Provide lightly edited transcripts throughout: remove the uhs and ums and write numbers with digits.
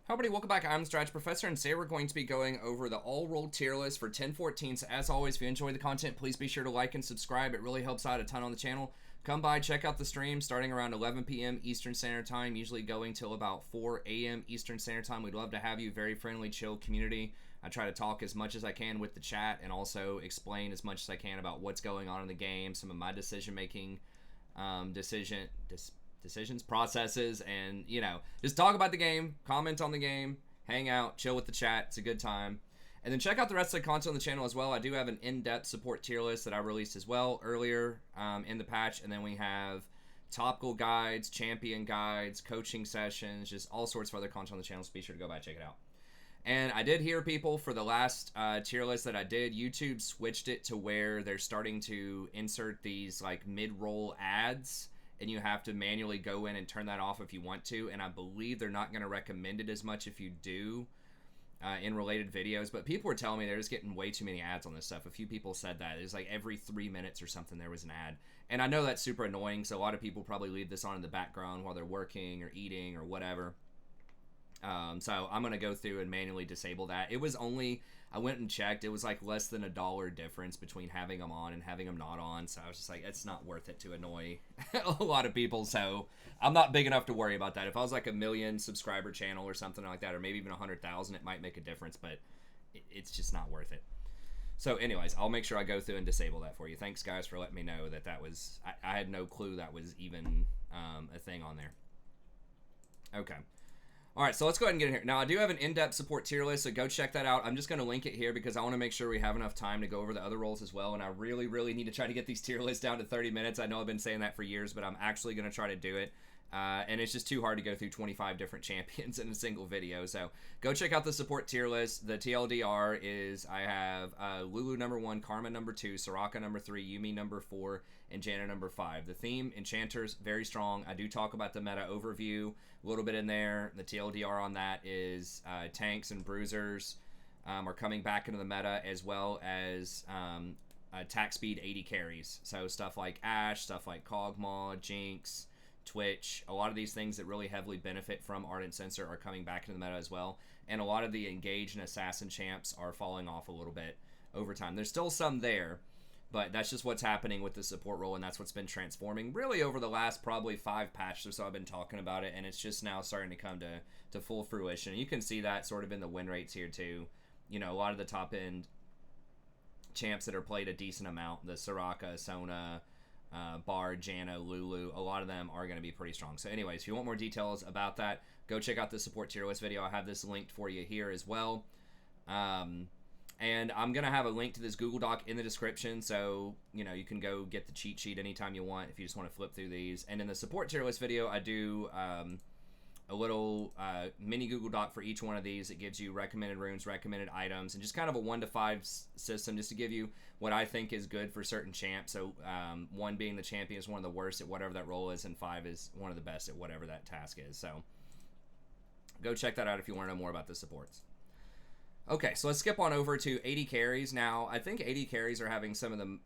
Hi everybody, welcome back. I'm the Strategy Professor, and today we're going to be going over the all-world tier list for 1014. So as always, if you enjoy the content, please be sure to like and subscribe. It really helps out a ton on the channel. Come by, check out the stream starting around 11 p.m. Eastern Standard Time, usually going till about 4 a.m. Eastern Standard Time. We'd love to have you. Very friendly, chill community. I try to talk as much as I can with the chat and also explain as much as I can about what's going on in the game, some of my decision-making decisions, processes, and just talk about the game, comment on the game, hang out, chill with the chat. It's a good time. And then check out the rest of the content on the channel as well. I do have an in-depth support tier list that I released as well earlier in the patch. And then we have topical guides, champion guides, coaching sessions, just all sorts of other content on the channel. So be sure to go by and check it out. And I did hear people for the last tier list that I did, YouTube switched it to where they're starting to insert these like mid-roll ads, and you have to manually go in and turn that off if you want to. And I believe they're not going to recommend it as much if you do in related videos. But people were telling me they're just getting way too many ads on this stuff. A few people said that. It's like every 3 minutes or something there was an ad. And I know that's super annoying, so a lot of people probably leave this on in the background while they're working or eating or whatever. So I'm going to go through and manually disable that. It was only, I went and checked, it was like less than $1 difference between having them on and having them not on. So I was just like, it's not worth it to annoy a lot of people. So I'm not big enough to worry about that. If I was like a 1 million subscriber channel or something like that, or maybe even 100,000, it might make a difference, but it's just not worth it. So anyways, I'll make sure I go through and disable that for you. Thanks guys for letting me know that was, I had no clue that was even a thing on there. Okay. All right, so let's go ahead and get in here. Now, I do have an in-depth support tier list, so go check that out. I'm just going to link it here because I want to make sure we have enough time to go over the other roles as well, and I really, really need to try to get these tier lists down to 30 minutes. I know I've been saying that for years, but I'm actually going to try to do it, and it's just too hard to go through 25 different champions in a single video, so go check out the support tier list. The TLDR is I have Lulu number 1, Karma number 2, Soraka number 3, Yumi number 4, and Janna number 5. The theme, Enchanters, very strong. I do talk about the meta overview a little bit in there. The TLDR on that is tanks and bruisers are coming back into the meta, as well as attack speed 80 carries. So stuff like Ashe, stuff like Kog'Maw, Jinx, Twitch, a lot of these things that really heavily benefit from Ardent Censer are coming back into the meta as well. And a lot of the Engage and Assassin champs are falling off a little bit over time. There's still some there, but that's just what's happening with the support role, and that's what's been transforming really over the last probably 5 patches or so. I've been talking about it, and it's just now starting to come to full fruition. And you can see that sort of in the win rates here too. You know, a lot of the top end champs that are played a decent amount, the Soraka, Sona, Bard, Janna, Lulu, a lot of them are going to be pretty strong. So anyways, if you want more details about that, go check out the support tier list video. I have this linked for you here as well. And I'm going to have a link to this Google Doc in the description, so, you can go get the cheat sheet anytime you want if you just want to flip through these. And in the support tier list video, I do a little mini Google Doc for each one of these. It gives you recommended runes, recommended items, and just kind of a 1 to 5 system just to give you what I think is good for certain champs. So 1 being the champion is one of the worst at whatever that role is, and 5 is one of the best at whatever that task is. So go check that out if you want to know more about the supports. Okay, so let's skip on over to 80 carries. Now, I think 80 carries are having some of them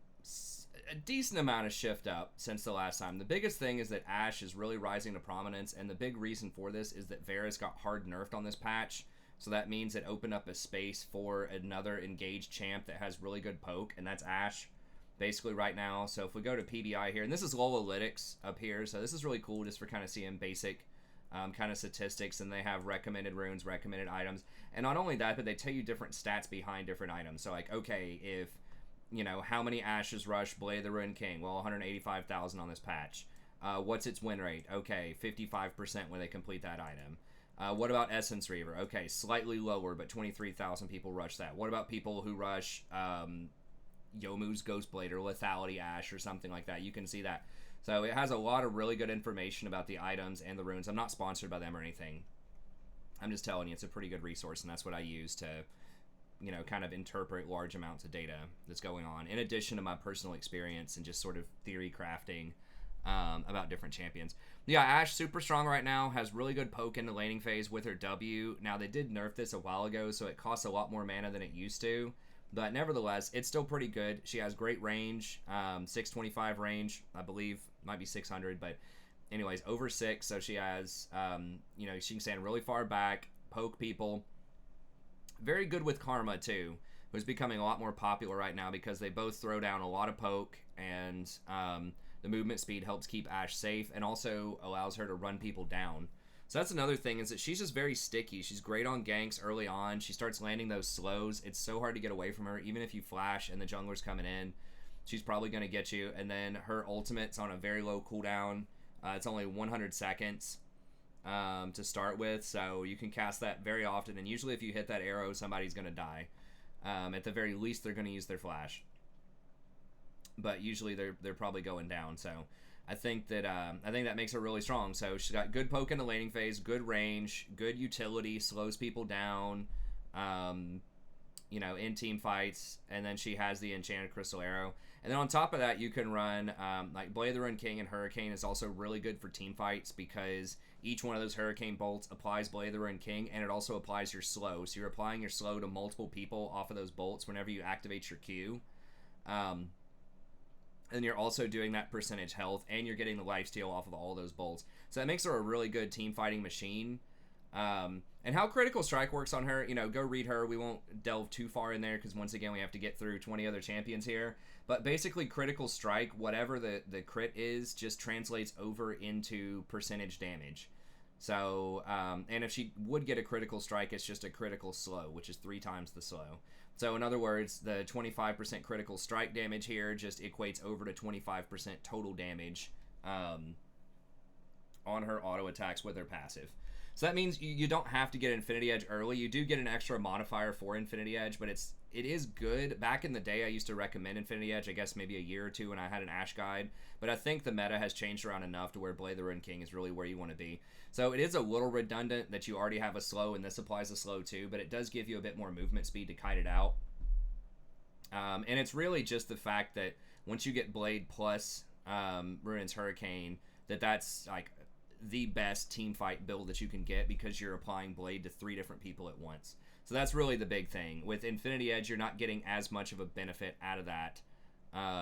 a decent amount of shift up since the last time. The biggest thing is that Ashe is really rising to prominence, and the big reason for this is that Varus got hard nerfed on this patch, so that means it opened up a space for another engaged champ that has really good poke, and that's Ashe basically right now. So if we go to PBI here, and this is Lolalytics up here, so this is really cool just for kind of seeing basic kind of statistics, and they have recommended runes, recommended items, and not only that, but they tell you different stats behind different items. So like, okay, if how many Ashes rush Blade of the Ruined King? Well, 185,000 on this patch. What's its win rate? Okay, 55% when they complete that item. What about Essence Reaver? Okay, slightly lower, but 23,000 people rush that. What about people who rush Youmuu's Ghostblade or Lethality Ashe or something like that? You can see that. So it has a lot of really good information about the items and the runes. I'm not sponsored by them or anything. I'm just telling you, it's a pretty good resource, and that's what I use to, kind of interpret large amounts of data that's going on, in addition to my personal experience and just sort of theory crafting about different champions. Yeah, Ashe, super strong right now, has really good poke in the laning phase with her W. Now, they did nerf this a while ago, so it costs a lot more mana than it used to. But nevertheless, it's still pretty good. She has great range, 625 range, I believe, might be 600, but anyways, over 6, so she has, she can stand really far back, poke people. Very good with Karma too, who's becoming a lot more popular right now because they both throw down a lot of poke, and the movement speed helps keep Ashe safe and also allows her to run people down. So that's another thing, is that she's just very sticky. She's great on ganks early on. She starts landing those slows. It's so hard to get away from her. Even if you flash and the jungler's coming in, she's probably going to get you. And then her ultimate's on a very low cooldown. It's only 100 seconds to start with, so you can cast that very often. And usually if you hit that arrow, somebody's going to die. At the very least, they're going to use their flash. But usually they're probably going down, so... I think that makes her really strong. So she's got good poke in the laning phase, good range, good utility, slows people down, in team fights, and then she has the enchanted crystal arrow. And then on top of that, you can run like Blade of the Ruined King and Hurricane is also really good for team fights, because each one of those Hurricane bolts applies Blade of the Ruined King, and it also applies your slow. So you're applying your slow to multiple people off of those bolts whenever you activate your Q. And you're also doing that percentage health, and you're getting the lifesteal off of all those bolts. So that makes her a really good team fighting machine. And how Critical Strike works on her, go read her. We won't delve too far in there, because once again, we have to get through 20 other champions here. But basically, Critical Strike, whatever the crit is, just translates over into percentage damage. So, and if she would get a Critical Strike, it's just a critical slow, which is 3 times the slow. So in other words, the 25% critical strike damage here just equates over to 25% total damage on her auto attacks with her passive. So that means you don't have to get Infinity Edge early. You do get an extra modifier for Infinity Edge, but it is good. Back in the day, I used to recommend Infinity Edge, I guess maybe a year or two when I had an Ashe guide. But I think the meta has changed around enough to where Blade of the Ruined King is really where you want to be. So it is a little redundant that you already have a slow, and this applies a slow too, but it does give you a bit more movement speed to kite it out. And it's really just the fact that once you get Blade plus Ruin's Hurricane, that's like the best team fight build that you can get, because you're applying Blade to 3 different people at once. So that's really the big thing. With Infinity Edge, you're not getting as much of a benefit out of that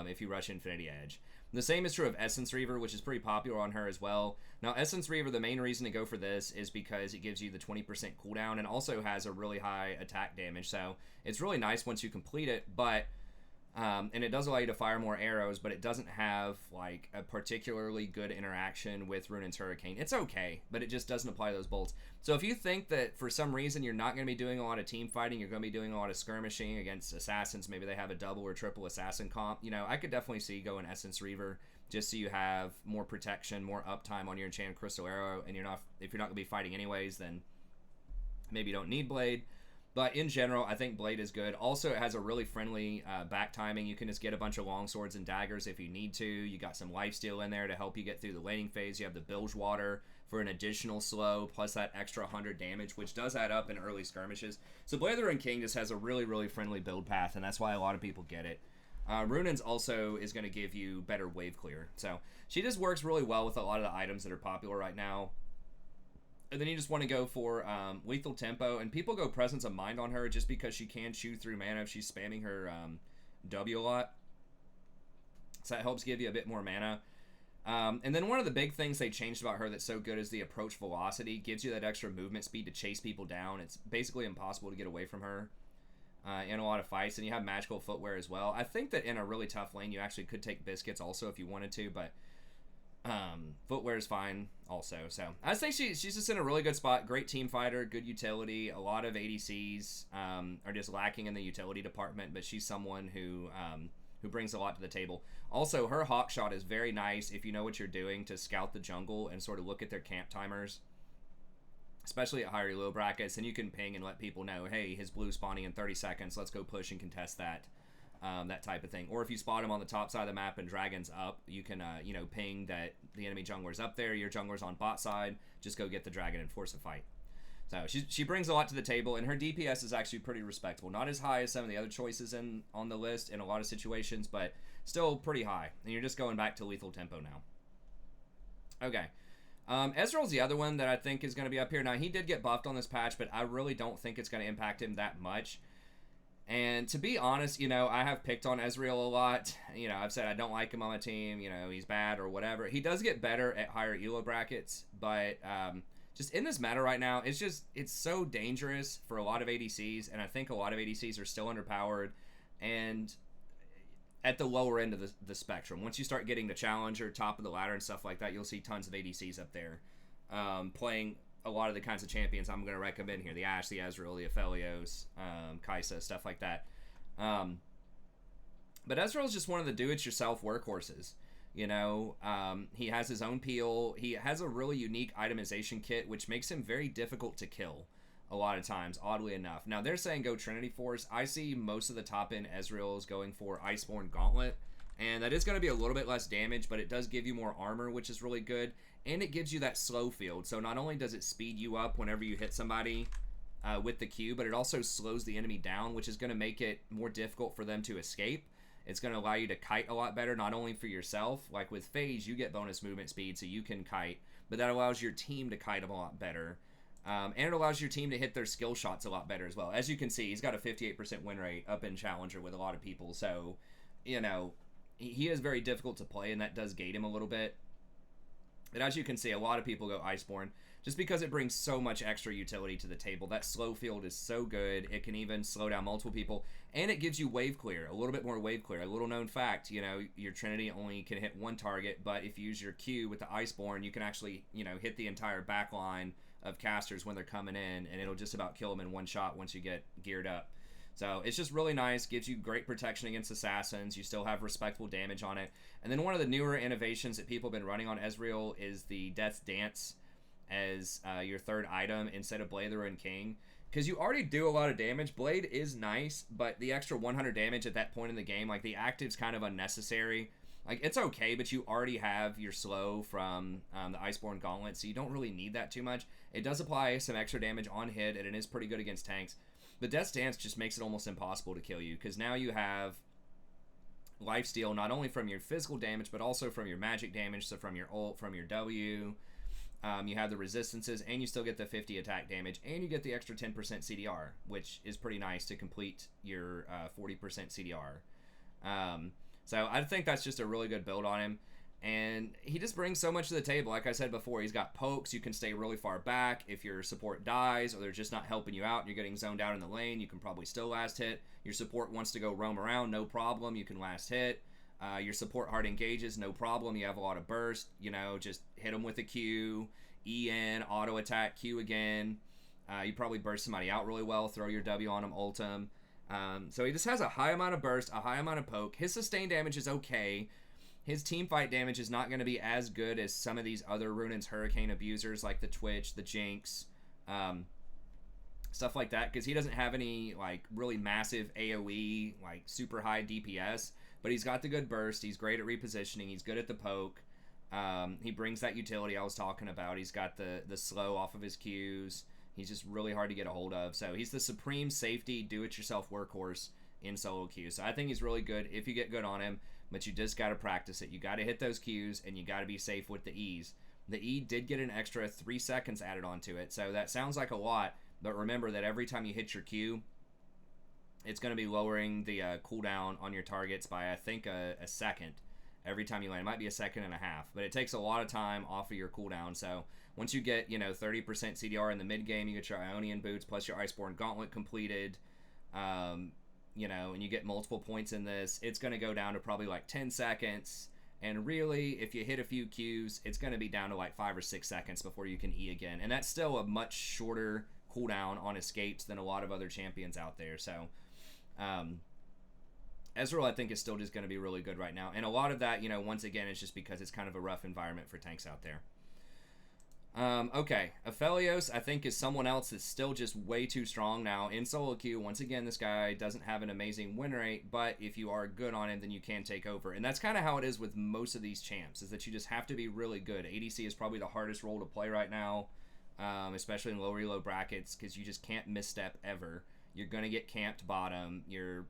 if you rush Infinity Edge. The same is true of Essence Reaver, which is pretty popular on her as well. Now, Essence Reaver, the main reason to go for this is because it gives you the 20% cooldown and also has a really high attack damage. So it's really nice once you complete it, but and it does allow you to fire more arrows, but it doesn't have like a particularly good interaction with Ruin's Hurricane. It's okay, but it just doesn't apply those bolts. So if you think that for some reason you're not going to be doing a lot of team fighting, you're going to be doing a lot of skirmishing against assassins, maybe they have a double or triple assassin comp, I could definitely see going Essence Reaver, just so you have more protection, more uptime on your enchanted crystal arrow, and if you're not going to be fighting anyways, then maybe you don't need Blade. But in general, I think Blade is good. Also, it has a really friendly back timing. You can just get a bunch of long swords and daggers if you need to. You got some lifesteal in there to help you get through the laning phase. You have the Bilge Water for an additional slow, plus that extra 100 damage, which does add up in early skirmishes. So Blade of the Ruined King just has a really, really friendly build path, and that's why a lot of people get it. Runin's also is going to give you better wave clear. So she just works really well with a lot of the items that are popular right now. And then you just want to go for Lethal Tempo. And people go Presence of Mind on her just because she can chew through mana if she's spamming her W a lot. So that helps give you a bit more mana. And then one of the big things they changed about her that's so good is the approach velocity. Gives you that extra movement speed to chase people down. It's basically impossible to get away from her in a lot of fights. And you have magical footwear as well. I think that in a really tough lane, you actually could take Biscuits also if you wanted to, but footwear is fine also. So I think she's just in a really good spot. Great team fighter, good utility. A lot of ADCs are just lacking in the utility department, but she's someone who brings a lot to the table. Also, her hawk shot is very nice if you know what you're doing to scout the jungle and sort of look at their camp timers, especially at higher elo brackets, and you can ping and let people know, hey, his blue spawning in 30 seconds, let's go push and contest that. That type of thing. Or if you spot him on the top side of the map and dragon's up, you can ping that the enemy jungler's up there, your jungler's on bot side, just go get the dragon and force a fight. So she brings a lot to the table, and her DPS is actually pretty respectable. Not as high as some of the other choices on the list in a lot of situations, but still pretty high. And you're just going back to Lethal Tempo now. Okay. Ezreal's the other one that I think is going to be up here. Now, he did get buffed on this patch, but I really don't think it's going to impact him that much. And to be honest, I have picked on Ezreal a lot. I've said I don't like him on my team. He's bad or whatever. He does get better at higher elo brackets, but just in this meta right now, it's so dangerous for a lot of ADCs, and I think a lot of ADCs are still underpowered and at the lower end of the spectrum. Once you start getting the challenger, top of the ladder, and stuff like that, you'll see tons of ADCs up there playing a lot of the kinds of champions I'm going to recommend here: the Ashe, the Ezreal, the Aphelios, Kai'Sa, stuff like that. But Ezreal is just one of the do-it-yourself workhorses. You know, he has his own peel. He has a really unique itemization kit, which makes him very difficult to kill a lot of times, oddly enough. Now, they're saying go Trinity Force. I see most of the top-end Ezreals going for Iceborne Gauntlet, and that is going to be a little bit less damage, but it does give you more armor, which is really good, and it gives you that slow field. So not only does it speed you up whenever you hit somebody with the Q, but it also slows the enemy down, which is going to make it more difficult for them to escape. It's going to allow you to kite a lot better, not only for yourself. Like with Phase, you get bonus movement speed, so you can kite, but that allows your team to kite a lot better. And it allows your team to hit their skill shots a lot better as well. As you can see, he's got a 58% win rate up in Challenger with a lot of people. So, you know, he is very difficult to play, and that does gate him a little bit. But as you can see, a lot of people go Iceborne just because it brings so much extra utility to the table. That slow field is so good. It can even slow down multiple people, and it gives you wave clear, a little bit more wave clear. A little known fact, you know, your Trinity only can hit one target, but if you use your Q with the Iceborne, you can actually, you know, hit the entire back line of casters when they're coming in, and it'll just about kill them in one shot once you get geared up. So it's just really nice, gives you great protection against assassins. You still have respectable damage on it. And then one of the newer innovations that people have been running on Ezreal is the Death's Dance as your third item instead of Blade the Ruined King. Because you already do a lot of damage. Blade is nice, but the extra 100 damage at that point in the game, like the active's kind of unnecessary. Like, it's okay, but you already have your slow from the Iceborne Gauntlet, so you don't really need that too much. It does apply some extra damage on hit, and it is pretty good against tanks. But Death's Dance just makes it almost impossible to kill you, because now you have lifesteal not only from your physical damage, but also from your magic damage, so from your ult, from your W. You have the resistances, and you still get the 50 attack damage, and you get the extra 10% CDR, which is pretty nice to complete your 40% CDR. So I think that's just a really good build on him. And he just brings so much to the table. Like I said before, he's got pokes. You can stay really far back. If your support dies or they're just not helping you out and you're getting zoned out in the lane, you can probably still last hit. Your support wants to go roam around, no problem. You can last hit. Your support hard engages, no problem. You have a lot of burst. You know, just hit them with a Q, EN, auto attack, Q again. You probably burst somebody out really well. Throw your W on them, ult them. So he just has a high amount of burst, a high amount of poke. His sustain damage is okay. His team fight damage is not going to be as good as some of these other Runaan's Hurricane abusers like the Twitch, the Jinx, stuff like that, because he doesn't have any like really massive AoE, like super high DPS, but he's got the good burst. He's great at repositioning. He's good at the poke. He brings that utility I was talking about. He's got the slow off of his Qs. He's just really hard to get a hold of. So he's the supreme safety do-it-yourself workhorse in solo queue. So I think he's really good if you get good on him, but you just got to practice it. You got to hit those Qs, and you got to be safe with the Es. The E did get an extra 3 seconds added onto it, so that sounds like a lot, but remember that every time you hit your Q, it's going to be lowering the cooldown on your targets by, I think, a second every time you land. It might be a second and a half, but it takes a lot of time off of your cooldown. So once you get, 30% CDR in the mid game, you get your Ionian boots plus your Iceborne Gauntlet completed, and you get multiple points in this, it's going to go down to probably like 10 seconds. And really, if you hit a few Qs, it's going to be down to like 5 or 6 seconds before you can E again. And that's still a much shorter cooldown on escapes than a lot of other champions out there. So, Ezreal, I think, is still just going to be really good right now. And a lot of that, once again, is just because it's kind of a rough environment for tanks out there. Okay, Aphelios, I think, is someone else that's still just way too strong now. In solo queue, once again, this guy doesn't have an amazing win rate, but if you are good on him, then you can take over. And that's kind of how it is with most of these champs, is that you just have to be really good. ADC is probably the hardest role to play right now, especially in lower elo brackets, because you just can't misstep ever. You're going to get camped bottom. You're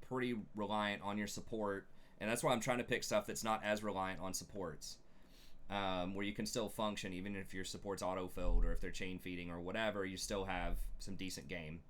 pretty reliant on your support, and that's why I'm trying to pick stuff that's not as reliant on supports. Where you can still function even if your support's auto-filled or if they're chain feeding or whatever, you still have some decent game.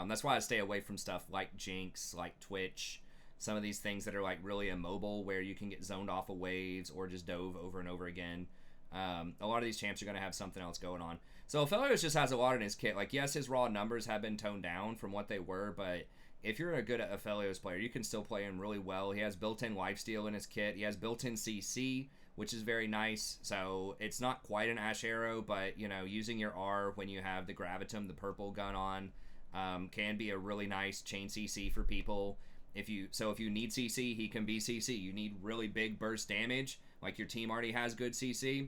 That's why I stay away from stuff like Jinx, like Twitch, some of these things that are like really immobile where you can get zoned off of waves or just dove over and over again. A lot of these champs are going to have something else going on. So Aphelios just has a lot in his kit. Like, yes, his raw numbers have been toned down from what they were, but if you're a good Aphelios player, you can still play him really well. He has built-in lifesteal in his kit. He has built-in CC, which is very nice. So it's not quite an Ash Arrow, but, you know, using your R when you have the Gravitum, the purple gun on, can be a really nice chain CC for people. If you need CC, he can be CC. You need really big burst damage, like your team already has good CC,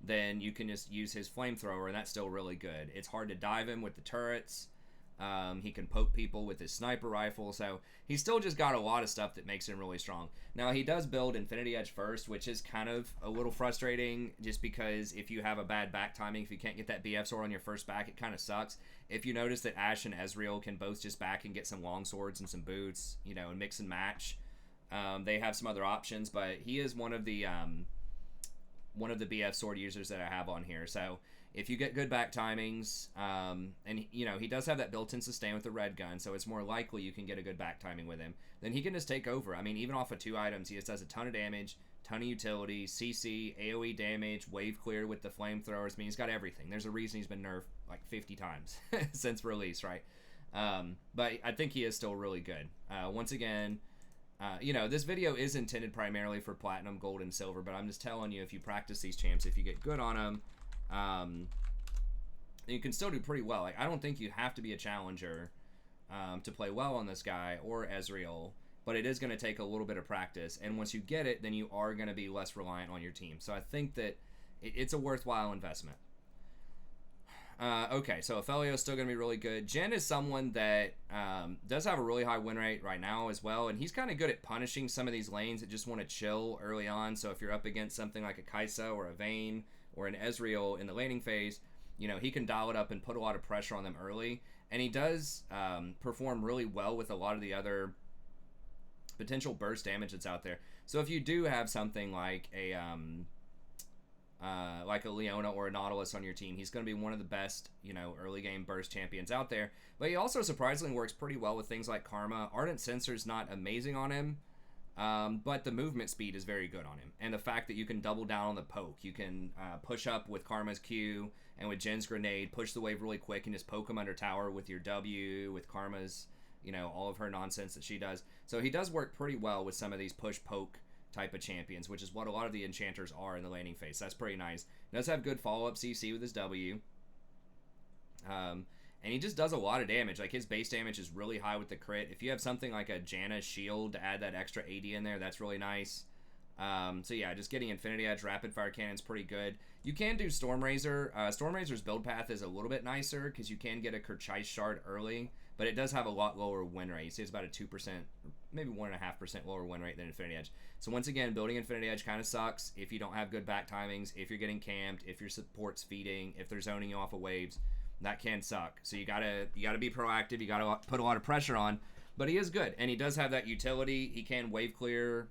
then you can just use his flamethrower, and that's still really good. It's hard to dive him with the turrets. He can poke people with his sniper rifle, so he's still just got a lot of stuff that makes him really strong. Now, he does build Infinity Edge first, which is kind of a little frustrating, just because if you have a bad back timing, if you can't get that BF sword on your first back, it kind of sucks. If you notice that Ashe and Ezreal can both just back and get some long swords and some boots, you know, and mix and match, they have some other options, but he is one of the BF sword users that I have on here, so if you get good back timings, and, you know, he does have that built-in sustain with the red gun, so it's more likely you can get a good back timing with him, then he can just take over. I mean, even off of 2 items, he just does a ton of damage, ton of utility, CC, AoE damage, wave clear with the flamethrowers. I mean, he's got everything. There's a reason he's been nerfed like 50 times since release, right? But I think he is still really good. Once again, you know, this video is intended primarily for Platinum, Gold, and Silver, but I'm just telling you, if you practice these champs, if you get good on them, you can still do pretty well. Like, I don't think you have to be a challenger to play well on this guy or Ezreal, but it is going to take a little bit of practice, and once you get it, then you are going to be less reliant on your team. So I think that it's a worthwhile investment. Okay, so Aphelios is still going to be really good. Jhin is someone that does have a really high win rate right now as well, and he's kind of good at punishing some of these lanes that just want to chill early on. So if you're up against something like a Kai'Sa or a Vayne or an Ezreal in the laning phase, you know, he can dial it up and put a lot of pressure on them early. And he does perform really well with a lot of the other potential burst damage that's out there. So if you do have something like a Leona or a Nautilus on your team, he's going to be one of the best, you know, early game burst champions out there. But he also surprisingly works pretty well with things like Karma. Ardent Censor's not amazing on him, but the movement speed is very good on him. And the fact that you can double down on the poke, you can push up with Karma's Q and with Jin's grenade, push the wave really quick and just poke him under tower with your W, with Karma's, you know, all of her nonsense that she does. So he does work pretty well with some of these push-poke type of champions, which is what a lot of the enchanters are in the laning phase. That's pretty nice. He does have good follow-up CC with his W. And he just does a lot of damage. Like, his base damage is really high with the crit. If you have something like a Janna shield to add that extra AD in there, that's really nice. So yeah, just getting Infinity Edge, Rapid Fire Cannon is pretty good. You can do Stormrazor. Stormrazor's build path is a little bit nicer because you can get a Kerchice Shard early, but it does have a lot lower win rate. You see it's about a 2%, maybe 1.5% lower win rate than Infinity Edge. So once again, building Infinity Edge kind of sucks if you don't have good back timings, if you're getting camped, if your support's feeding, if they're zoning you off of waves. That can suck. So you gotta be proactive. You gotta put a lot of pressure on. But he is good, and he does have that utility. He can wave clear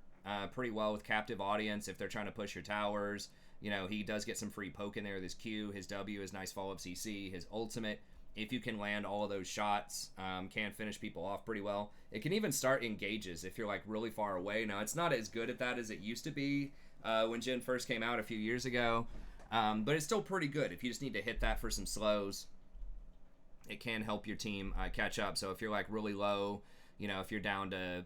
pretty well with captive audience if they're trying to push your towers. You know, he does get some free poke in there with his Q. His W is nice follow-up CC. His ultimate, if you can land all of those shots, can finish people off pretty well. It can even start engages if you're like really far away. Now, it's not as good at that as it used to be when Jhin first came out a few years ago, but it's still pretty good if you just need to hit that for some slows. It can help your team catch up. So if you're like really low, you know, if you're down to,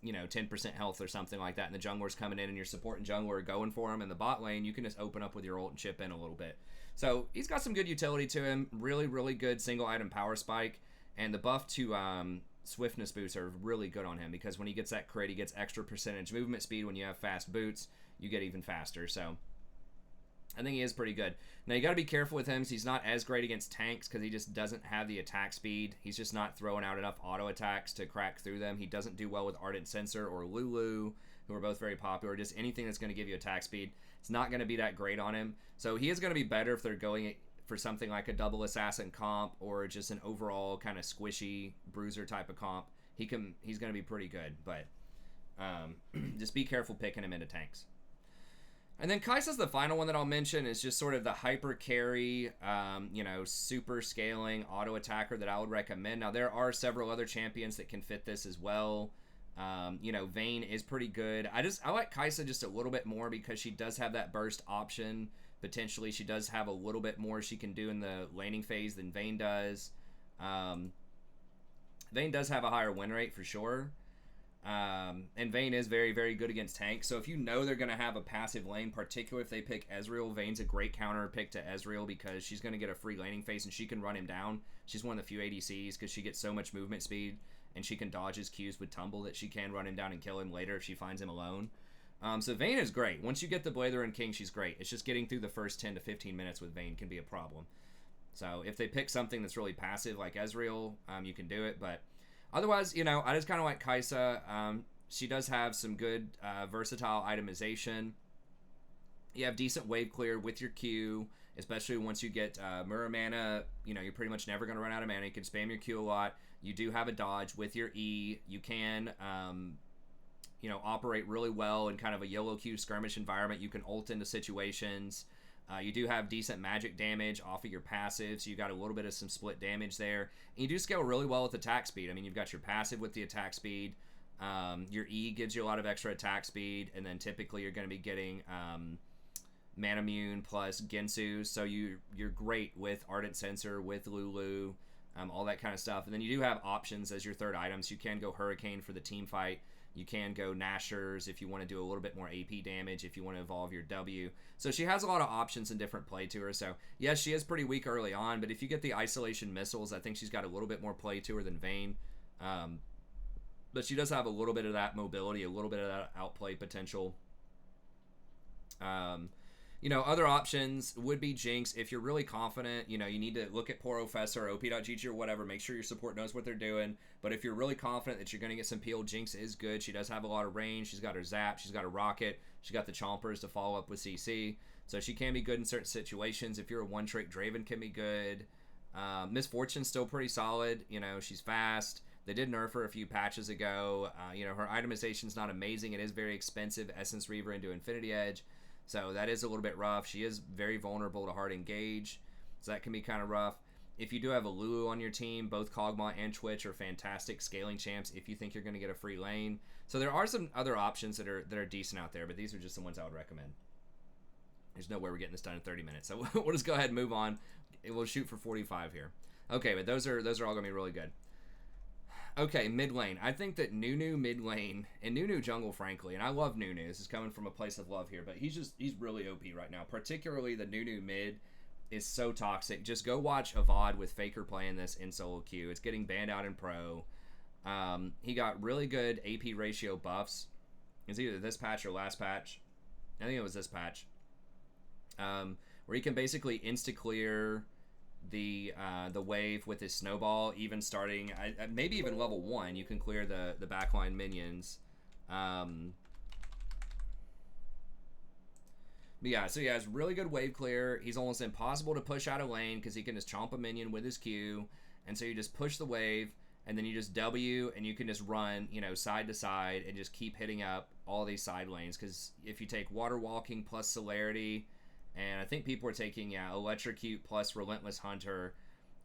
you know, 10% health or something like that, and the jungler's coming in and you're supporting jungler going for him in the bot lane, you can just open up with your ult and chip in a little bit. So he's got some good utility to him. Really, really good single item power spike, and the buff to swiftness boots are really good on him because when he gets that crit, he gets extra percentage movement speed. When you have fast boots, you get even faster. So I think he is pretty good. Now, you got to be careful with him because he's not as great against tanks because he just doesn't have the attack speed. He's just not throwing out enough auto attacks to crack through them. He doesn't do well with Ardent Censor or Lulu, who are both very popular. Just anything that's going to give you attack speed. It's not going to be that great on him. So he is going to be better if they're going for something like a double assassin comp or just an overall kind of squishy bruiser type of comp. He's going to be pretty good, but just be careful picking him into tanks. And then Kai'Sa's the final one that I'll mention is just sort of the hyper carry, you know, super scaling auto attacker that I would recommend. Now, there are several other champions that can fit this as well. Vayne is pretty good. I like Kai'Sa just a little bit more because she does have that burst option. Potentially, she does have a little bit more she can do in the laning phase than Vayne does. Vayne does have a higher win rate for sure. And Vayne is very, very good against tanks. So if you know they're going to have a passive lane, particularly if they pick Ezreal, Vayne's a great counter pick to Ezreal because she's going to get a free laning phase and she can run him down. She's one of the few ADCs because she gets so much movement speed and she can dodge his Qs with Tumble that she can run him down and kill him later if she finds him alone. So Vayne is great. Once you get the Blather and King, she's great. It's just getting through the first 10 to 15 minutes with Vayne can be a problem. So if they pick something that's really passive like Ezreal, you can do it. But otherwise, I just kind of like Kai'Sa. She does have some good versatile itemization. You have decent wave clear with your Q, especially once you get Mirror Mana. You're pretty much never going to run out of mana. You can spam your Q a lot. You do have a dodge with your E. You can, operate really well in kind of a YOLO Q skirmish environment. You can ult into situations. You do have decent magic damage off of your passive, so you got a little bit of some split damage there. And you do scale really well with attack speed. I mean, you've got your passive with the attack speed. Your E gives you a lot of extra attack speed, and then typically you're going to be getting Manamune plus Gensu, so you're great with Ardent Sensor, with Lulu, all that kind of stuff. And then you do have options as your third items. You can go Hurricane for the team fight. You can go Nashers if you want to do a little bit more AP damage, if you want to evolve your W. So she has a lot of options and different play to her. So, yes, she is pretty weak early on, but if you get the Isolation Missiles, I think she's got a little bit more play to her than Vayne. But she does have a little bit of that mobility, a little bit of that outplay potential. Other options would be Jinx. If you're really confident, you need to look at Porofessor or OP.GG or whatever. Make sure your support knows what they're doing. But if you're really confident that you're going to get some peel, Jinx is good. She does have a lot of range. She's got her Zap. She's got a Rocket. She's got the Chompers to follow up with CC. So she can be good in certain situations. If you're a one-trick, Draven can be good. Miss Fortune's still pretty solid. She's fast. They did nerf her a few patches ago. Her itemization's not amazing. It is very expensive. Essence Reaver into Infinity Edge. So that is a little bit rough. She is very vulnerable to hard engage. So that can be kind of rough. If you do have a Lulu on your team, both Kog'Maw and Twitch are fantastic scaling champs if you think you're going to get a free lane. So there are some other options that are decent out there, but these are just the ones I would recommend. There's no way we're getting this done in 30 minutes. So we'll just go ahead and move on. We'll shoot for 45 here. Okay, but those are all going to be really good. Okay, mid lane. I think that Nunu mid lane and Nunu jungle, frankly, and I love Nunu. This is coming from a place of love here, but he's really OP right now. Particularly the Nunu mid is so toxic. Just go watch a VOD with Faker playing this in solo queue. It's getting banned out in pro. He got really good AP ratio buffs. It's either this patch or last patch. I think it was this patch. Where he can basically insta clear the wave with his snowball, even starting maybe even level 1 you can clear the backline minions. But yeah, so he has really good wave clear. He's almost impossible to push out of lane because he can just chomp a minion with his Q, and so you just push the wave and then you just W and you can just run side to side and just keep hitting up all these side lanes. Because if you take Water Walking plus Celerity, and I think people are taking, Electrocute plus Relentless Hunter.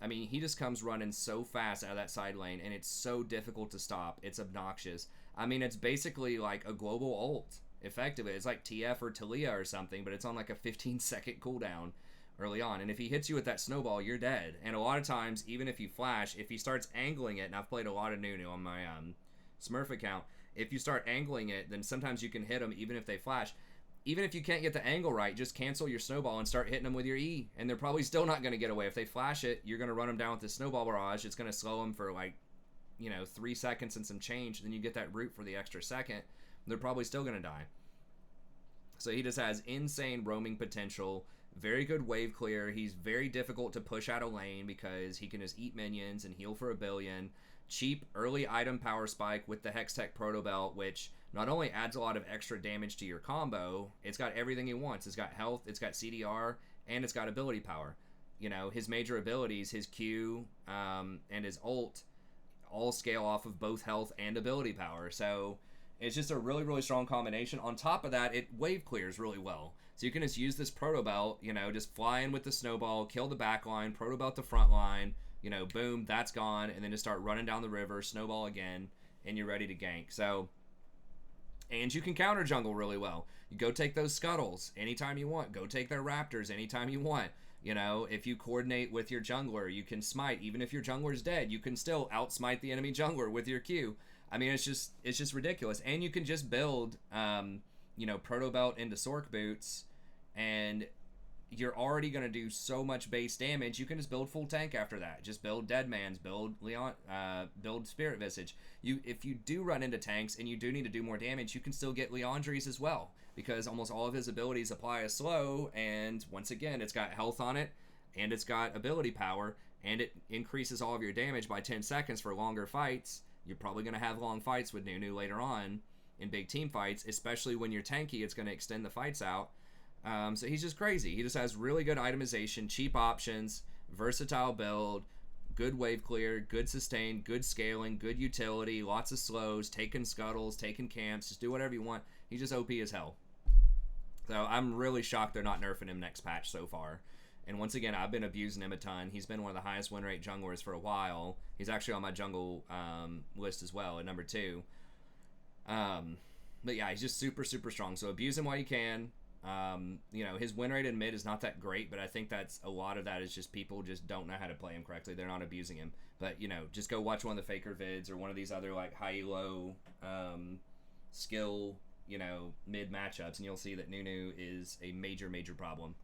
I mean, he just comes running so fast out of that side lane, and it's so difficult to stop. It's obnoxious. I mean, it's basically like a global ult, effectively. It's like TF or Talia or something, but it's on like a 15-second cooldown early on. And if he hits you with that snowball, you're dead. And a lot of times, even if you flash, if he starts angling it, and I've played a lot of Nunu on my Smurf account, if you start angling it, then sometimes you can hit them even if they flash. Even if you can't get the angle right, just cancel your snowball and start hitting them with your E. And they're probably still not going to get away. If they flash it, you're going to run them down with the snowball barrage. It's going to slow them for 3 seconds and some change. Then you get that root for the extra second. They're probably still going to die. So he just has insane roaming potential. Very good wave clear. He's very difficult to push out of lane because he can just eat minions and heal for a billion. Cheap early item power spike with the Hextech Proto Belt, which not only adds a lot of extra damage to your combo, it's got everything he wants. It's got health, it's got CDR, and it's got ability power. His major abilities, his Q and his ult, all scale off of both health and ability power. So it's just a really, really strong combination. On top of that, it wave clears really well. So you can just use this Proto Belt, just fly in with the snowball, kill the back line, Proto Belt the front line, boom, that's gone, and then just start running down the river, snowball again, and you're ready to gank. So, and you can counter jungle really well. You go take those scuttles anytime you want. Go take their raptors anytime you want. You know, if you coordinate with your jungler, you can smite. Even if your jungler's dead, you can still outsmite the enemy jungler with your Q. I mean, it's just ridiculous. And you can just build, you know, Proto Belt into Sork boots, and you're already going to do so much base damage. You can just build full tank after that. Just build Deadmans, build build Spirit Visage. If you do run into tanks and you do need to do more damage, you can still get Leandri's as well, because almost all of his abilities apply a slow, and once again, it's got health on it, and it's got ability power, and it increases all of your damage by 10 seconds for longer fights. You're probably going to have long fights with Nunu later on in big team fights, especially when you're tanky. It's going to extend the fights out. So he's just crazy. He just has really good itemization, cheap options, versatile build, good wave clear, good sustain, good scaling, good utility, lots of slows, taking scuttles, taking camps, just do whatever you want. He's just OP as hell. So I'm really shocked they're not nerfing him next patch so far. And once again, I've been abusing him a ton. He's been one of the highest win rate junglers for a while. He's actually on my jungle list as well at number 2. But yeah, he's just super, super strong. So abuse him while you can. You know, his win rate in mid is not that great, but I think that's a lot of that is just people just don't know how to play him correctly. They're not abusing him. But, you know, just go watch one of the Faker vids or one of these other, like, high-low skill, you know, mid matchups, and you'll see that Nunu is a major, major problem.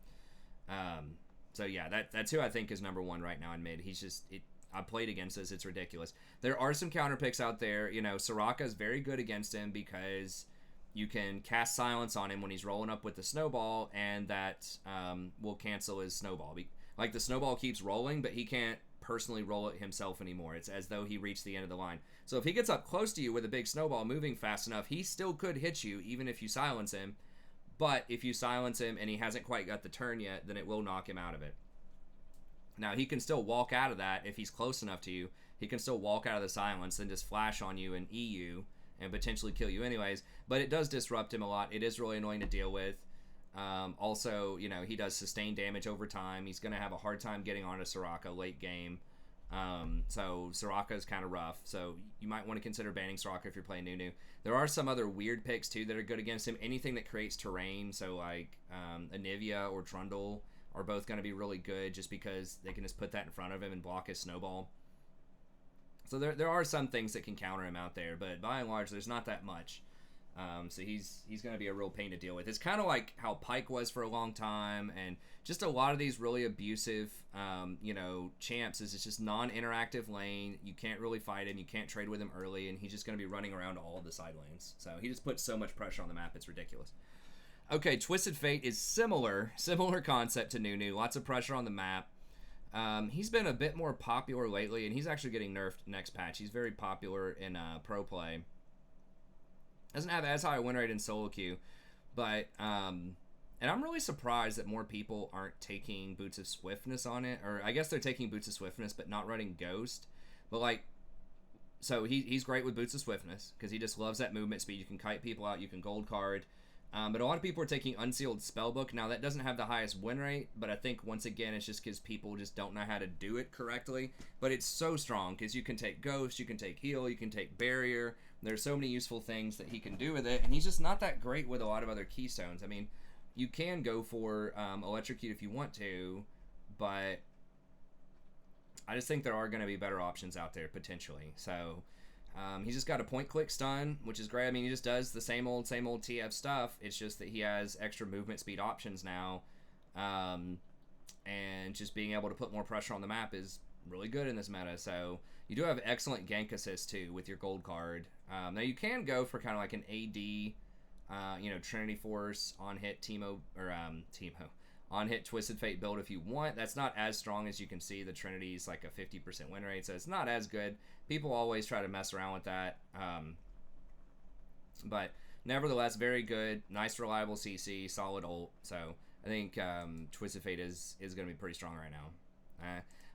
So, yeah, that's who I think is number 1 right now in mid. He's just... I played against this. It's ridiculous. There are some counter picks out there. You know, Soraka is very good against him because... you can cast silence on him when he's rolling up with the snowball, and that will cancel his snowball. Like, the snowball keeps rolling, but he can't personally roll it himself anymore. It's as though he reached the end of the line. So if he gets up close to you with a big snowball moving fast enough, he still could hit you, even if you silence him. But if you silence him and he hasn't quite got the turn yet, then it will knock him out of it. Now, he can still walk out of that if he's close enough to you. He can still walk out of the silence and just flash on you and EU and potentially kill you anyways, but it does disrupt him a lot. It is really annoying to deal with. Also, you know, he does sustain damage over time. He's going to have a hard time getting onto Soraka late game. So Soraka is kind of rough. So you might want to consider banning Soraka if you're playing Nunu. There are some other weird picks too that are good against him. Anything that creates terrain, so like Anivia or Trundle are both going to be really good just because they can just put that in front of him and block his snowball. So there are some things that can counter him out there, but by and large, there's not that much. So he's going to be a real pain to deal with. It's kind of like how Pyke was for a long time, and just a lot of these really abusive, you know, champs is it's just non-interactive lane. You can't really fight him. You can't trade with him early, and he's just going to be running around all of the side lanes. So he just puts so much pressure on the map. It's ridiculous. Okay, Twisted Fate is similar concept to Nunu. Lots of pressure on the map. He's been a bit more popular lately, and he's actually getting nerfed next patch. He's very popular in pro play. Doesn't have as high a win rate in solo queue, but and I'm really surprised that more people aren't taking Boots of Swiftness on it, or I guess they're taking Boots of Swiftness but not running Ghost. But like, so he's great with Boots of Swiftness because he just loves that movement speed. You can kite people out, you can gold card. But a lot of people are taking Unsealed Spellbook. Now, that doesn't have the highest win rate, but I think, once again, it's just because people just don't know how to do it correctly. But it's so strong because you can take Ghost, you can take Heal, you can take Barrier. There's so many useful things that he can do with it, and he's just not that great with a lot of other keystones. I mean, you can go for Electrocute if you want to, but I just think there are going to be better options out there, potentially. So... he's just got a point-click stun, which is great. I mean, he just does the same old TF stuff. It's just that he has extra movement speed options now. And just being able to put more pressure on the map is really good in this meta. So you do have excellent gank assist, too, with your gold card. Now, you can go for kind of like an AD, you know, Trinity Force, on-hit on-hit Twisted Fate build if you want. That's not as strong as you can see. The Trinity's like a 50% win rate, so it's not as good. People always try to mess around with that. But nevertheless, very good. Nice, reliable CC, solid ult. So I think Twisted Fate is going to be pretty strong right now.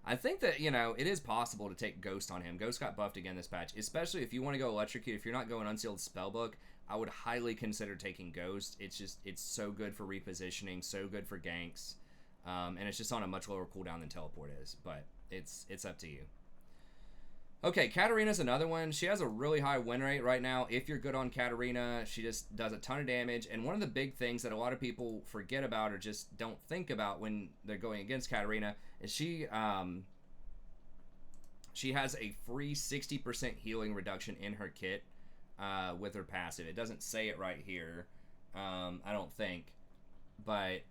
I think that, you know, it is possible to take Ghost on him. Ghost got buffed again this patch, especially if you want to go Electrocute. If you're not going Unsealed Spellbook, I would highly consider taking Ghost. It's so good for repositioning, so good for ganks, and it's just on a much lower cooldown than Teleport is, but it's up to you. Okay, Katarina's another one. She has a really high win rate right now. If you're good on Katarina, she just does a ton of damage. And one of the big things that a lot of people forget about or just don't think about when they're going against Katarina is she has a free 60% healing reduction in her kit with her passive. It doesn't say it right here, I don't think. But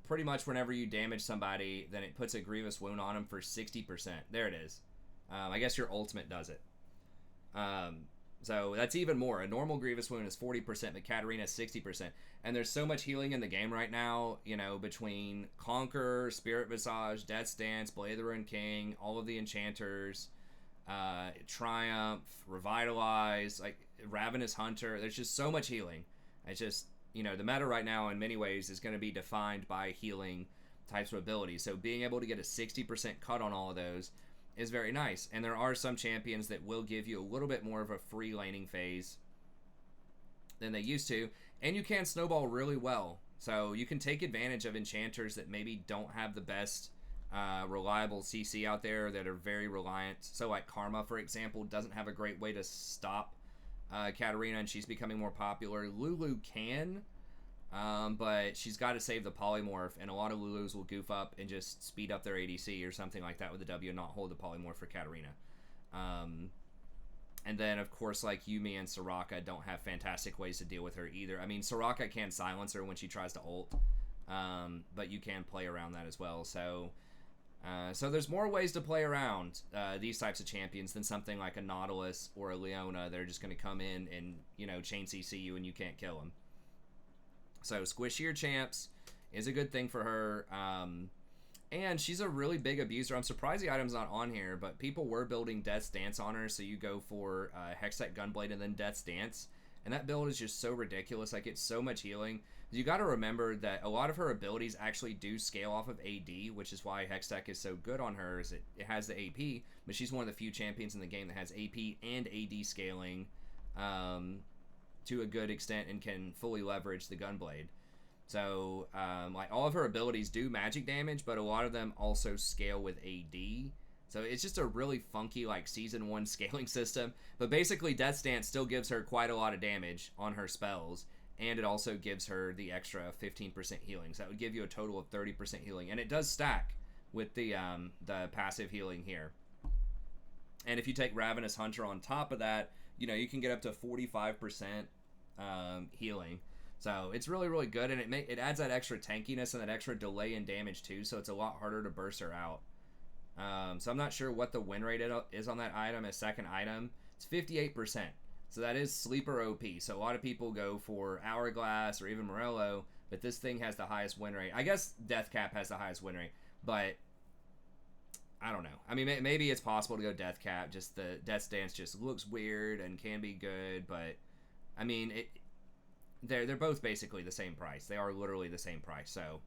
pretty much whenever you damage somebody, then it puts a grievous wound on them for 60%. There it is. I guess your ultimate does it. So that's even more. A normal grievous wound is 40%, but Katarina is 60%. And there's so much healing in the game right now, you know, between Conquer, Spirit Visage, Death's Dance, Blade of the Ruined King, all of the enchanters, Triumph, Revitalize, like Ravenous Hunter. There's just so much healing. It's just, you know, the meta right now in many ways is going to be defined by healing types of abilities. So being able to get a 60% cut on all of those is very nice. And there are some champions that will give you a little bit more of a free laning phase than they used to, and you can snowball really well. So you can take advantage of enchanters that maybe don't have the best reliable CC out there, that are very reliant. So like Karma, for example, doesn't have a great way to stop Katarina, and she's becoming more popular. Lulu can, but she's got to save the polymorph, and a lot of Lulus will goof up and just speed up their ADC or something like that with the W and not hold the polymorph for Katarina. And then, of course, like Yuumi and Soraka don't have fantastic ways to deal with her either. I mean, Soraka can silence her when she tries to ult, but you can play around that as well. So there's more ways to play around these types of champions than something like a Nautilus or a Leona. They're just going to come in and, you know, chain CC you and you can't kill them. So squishier champs is a good thing for her. And she's a really big abuser. I'm surprised the item's not on here, but people were building Death's Dance on her. So you go for Hextech Gunblade and then Death's Dance. And that build is just so ridiculous. Like, it's so much healing. You got to remember that a lot of her abilities actually do scale off of AD, which is why Hextech is so good on her. Is it has the AP, but she's one of the few champions in the game that has AP and AD scaling to a good extent and can fully leverage the Gunblade. So, like, all of her abilities do magic damage, but a lot of them also scale with AD. So it's just a really funky, like, Season 1 scaling system. But basically, Death's Dance still gives her quite a lot of damage on her spells, and it also gives her the extra 15% healing. So that would give you a total of 30% healing. And it does stack with the passive healing here. And if you take Ravenous Hunter on top of that, you know, you can get up to 45% healing. So it's really, really good, and it adds that extra tankiness and that extra delay in damage too, so it's a lot harder to burst her out. So I'm not sure what the win rate is on that item, a second item. It's 58%, so that is sleeper OP. So a lot of people go for Hourglass or even Morello, but this thing has the highest win rate. I guess Deathcap has the highest win rate, but I don't know. I mean, maybe it's possible to go Deathcap, just the Death's Dance just looks weird and can be good, but I mean, they're both basically the same price. They are literally the same price. So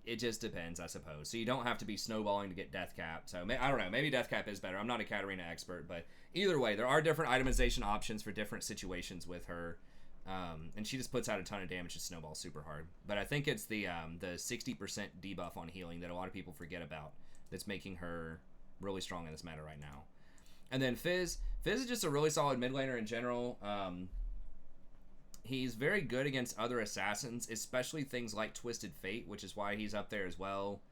it just depends, I suppose. So you don't have to be snowballing to get Deathcap. So I don't know. Maybe Deathcap is better. I'm not a Katarina expert, but either way, there are different itemization options for different situations with her. And she just puts out a ton of damage to snowball super hard. But I think it's the 60% debuff on healing that a lot of people forget about that's making her really strong in this meta right now. And then Fizz. Fizz is just a really solid mid laner in general. He's very good against other assassins, especially things like Twisted Fate, which is why he's up there as well.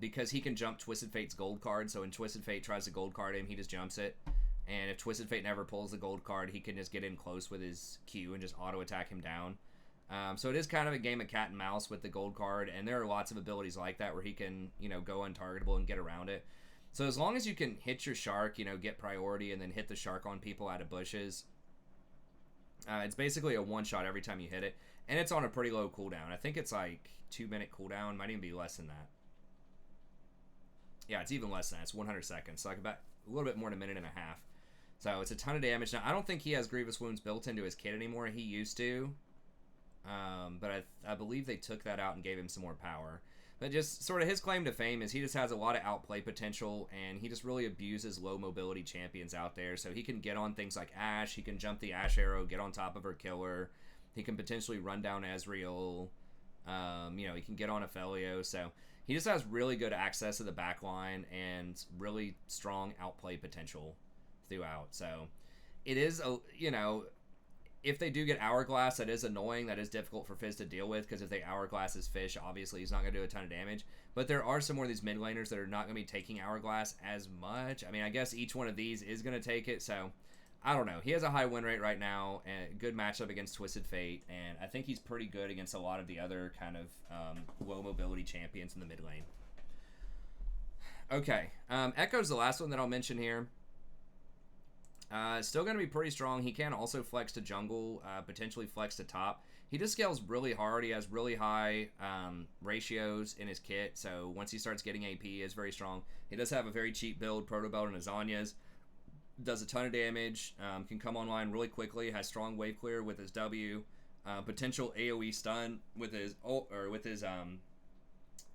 Because he can jump Twisted Fate's gold card, so when Twisted Fate tries to gold card him, he just jumps it. And if Twisted Fate never pulls the gold card, he can just get in close with his Q and just auto-attack him down. So it is kind of a game of cat and mouse with the gold card, and there are lots of abilities like that where he can, you know, go untargetable and get around it. So as long as you can hit your shark, you know, get priority, and then hit the shark on people out of bushes, it's basically a one-shot every time you hit it, and it's on a pretty low cooldown. I think it's like 2-minute cooldown, might even be less than that. Yeah, it's even less than that. It's 100 seconds, so like about a little bit more than a minute and a half. So it's a ton of damage. Now, I don't think he has Grievous Wounds built into his kit anymore. He used to, but I believe they took that out and gave him some more power. But just sort of his claim to fame is he just has a lot of outplay potential, and he just really abuses low mobility champions out there. So he can get on things like Ashe, he can jump the Ashe arrow, get on top of her, kill her. He can potentially run down Ezreal. You know, he can get on Aphelios. So he just has really good access to the back line and really strong outplay potential throughout. So it is, if they do get Hourglass, that is annoying. That is difficult for Fizz to deal with, because if they Hourglass his Fish, obviously he's not going to do a ton of damage. But there are some more of these mid laners that are not going to be taking Hourglass as much. I mean, I guess each one of these is going to take it, so I don't know. He has a high win rate right now, and good matchup against Twisted Fate, and I think he's pretty good against a lot of the other kind of low mobility champions in the mid lane. Okay, Echo's the last one that I'll mention here. Still going to be pretty strong. He can also flex to jungle, potentially flex to top. He just scales really hard. He has really high ratios in his kit, so once he starts getting AP, he is very strong. He does have a very cheap build, Proto Belt and Azanias. Does a ton of damage, can come online really quickly, has strong wave clear with his W, potential AoE stun with his ult, or with his,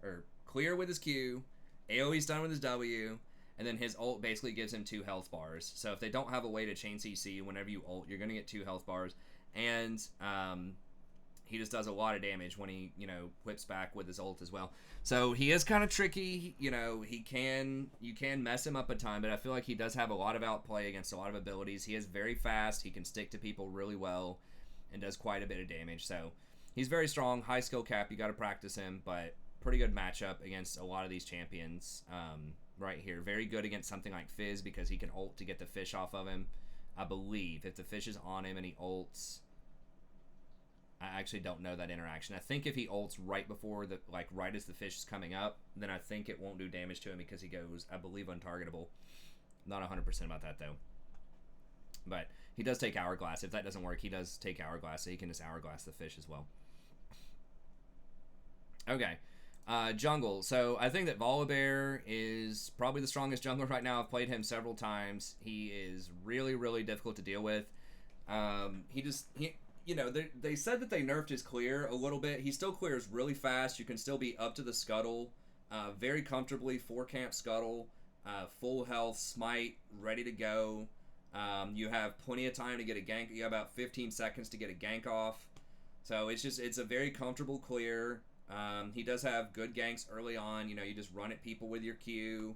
or clear with his Q, AoE stun with his W, and then his ult basically gives him 2 health bars. So if they don't have a way to chain CC, whenever you ult, you're going to get 2 health bars. And he just does a lot of damage when he, whips back with his ult as well. So he is kind of tricky. You can mess him up a ton, but I feel like he does have a lot of outplay against a lot of abilities. He is very fast. He can stick to people really well and does quite a bit of damage. So he's very strong, high skill cap. You got to practice him, but pretty good matchup against a lot of these champions. Right here. Very good against something like Fizz, because he can ult to get the fish off of him. I believe if the fish is on him and he ults, I actually don't know that interaction. I think if he ults right before right as the fish is coming up, then I think it won't do damage to him, because he goes, I believe, untargetable. Not 100% about that though. But he does take Hourglass. If that doesn't work, he does take Hourglass, so he can just Hourglass the fish as well. Okay. Jungle. So I think that Volibear is probably the strongest jungler right now. I've played him several times. He is really, really difficult to deal with. They said that they nerfed his clear a little bit. He still clears really fast. You can still be up to the scuttle very comfortably. 4-camp scuttle, full health, smite, ready to go. You have plenty of time to get a gank. You have about 15 seconds to get a gank off. So it's a very comfortable clear. He does have good ganks early on. You just run at people with your Q.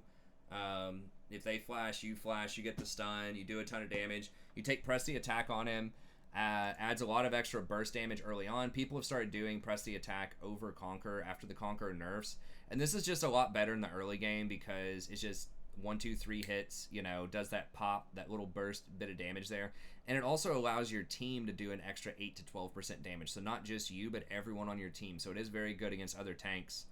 If they flash, you get the stun, you do a ton of damage. You take press the attack on him, adds a lot of extra burst damage early on. People have started doing press the attack over Conquer after the Conquer nerfs. And this is just a lot better in the early game, because it's just 1, 2, 3 hits, does that pop, that little burst bit of damage there. And it also allows your team to do an extra 8 to 12% damage. So not just you, but everyone on your team. So it is very good against other tanks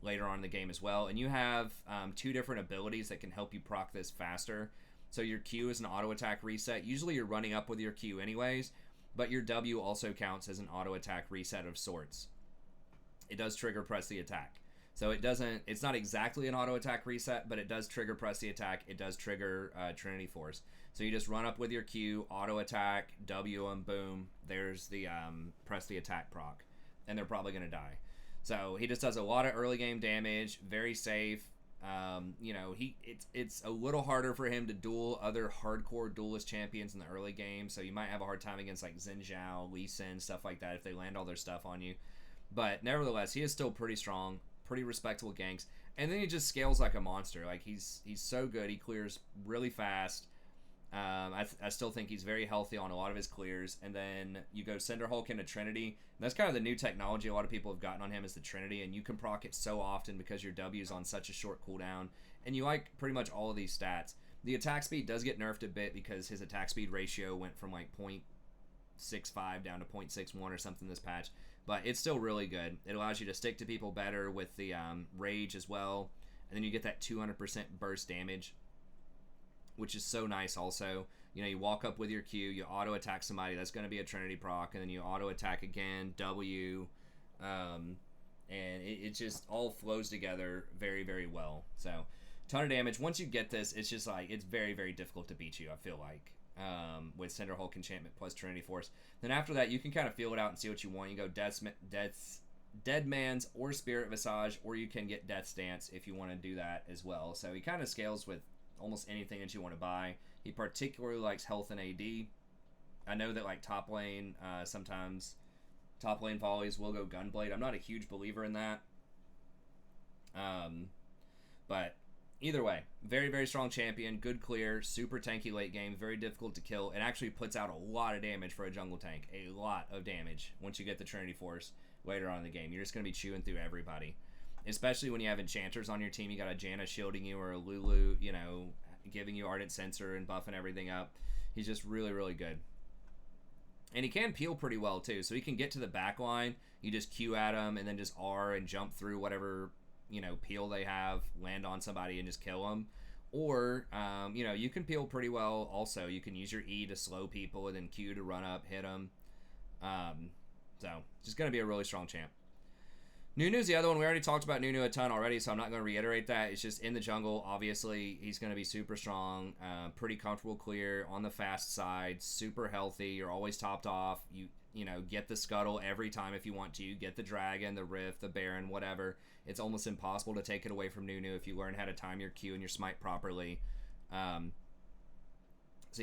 later on in the game as well. And you have 2 different abilities that can help you proc this faster. So your Q is an auto attack reset. Usually you're running up with your Q anyways, but your W also counts as an auto attack reset of sorts. It does trigger press the attack. So it's not exactly an auto attack reset, but it does trigger press the attack. It does trigger Trinity Force. So you just run up with your Q, auto attack, W, and boom, there's the press the attack proc, and they're probably going to die. So he just does a lot of early game damage, very safe. It's a little harder for him to duel other hardcore duelist champions in the early game, so you might have a hard time against like Xin Zhao, Lee Sin, stuff like that if they land all their stuff on you. But nevertheless, he is still pretty strong, pretty respectable ganks, and then he just scales like a monster. Like he's so good. He clears really fast. I still think he's very healthy on a lot of his clears. And then you go Cinderhulk into Trinity. And that's kind of the new technology a lot of people have gotten on him, is the Trinity, and you can proc it so often because your W is on such a short cooldown, and you like pretty much all of these stats. The attack speed does get nerfed a bit because his attack speed ratio went from like 0.65 down to 0.61 or something this patch, but it's still really good. It allows you to stick to people better with the rage as well, and then you get that 200% burst damage, which is so nice also. You walk up with your Q, you auto attack somebody, that's going to be a Trinity proc, and then you auto attack again, W, and it just all flows together very, very well. So ton of damage. Once you get this, it's just like, it's very, very difficult to beat you, I feel like, with Cinderhulk enchantment plus Trinity Force. Then after that, you can kind of feel it out and see what you want. You go Dead Man's or Spirit Visage, or you can get Death's Dance if you want to do that as well. So he kind of scales with almost anything that you want to buy. He particularly likes health and AD. I know that like top lane, sometimes top lane volleys will go Gunblade. I'm not a huge believer in that. Um, but either way, very, very strong champion, good clear, super tanky late game, very difficult to kill, and actually puts out a lot of damage for a jungle tank. A lot of damage once you get the Trinity Force later on in the game. You're just going to be chewing through everybody. Especially when you have enchanters on your team. You got a Janna shielding you or a Lulu, you know, giving you Ardent Sensor and buffing everything up. He's just really, really good. And he can peel pretty well, too. So he can get to the back line. You just Q at him and then just R and jump through whatever, you know, peel they have, land on somebody and just kill them. Or, you know, you can peel pretty well also. You can use your E to slow people and then Q to run up, hit them. So, just going to be a really strong champ. Nunu's the other one. We already talked about Nunu a ton already, so I'm not going to reiterate that. It's just in the jungle, obviously, he's going to be super strong, pretty comfortable clear, on the fast side, super healthy. You're always topped off. You know, get the Scuttle every time if you want to. Get the Dragon, the Rift, the Baron, whatever. It's almost impossible to take it away from Nunu if you learn how to time your Q and your smite properly. So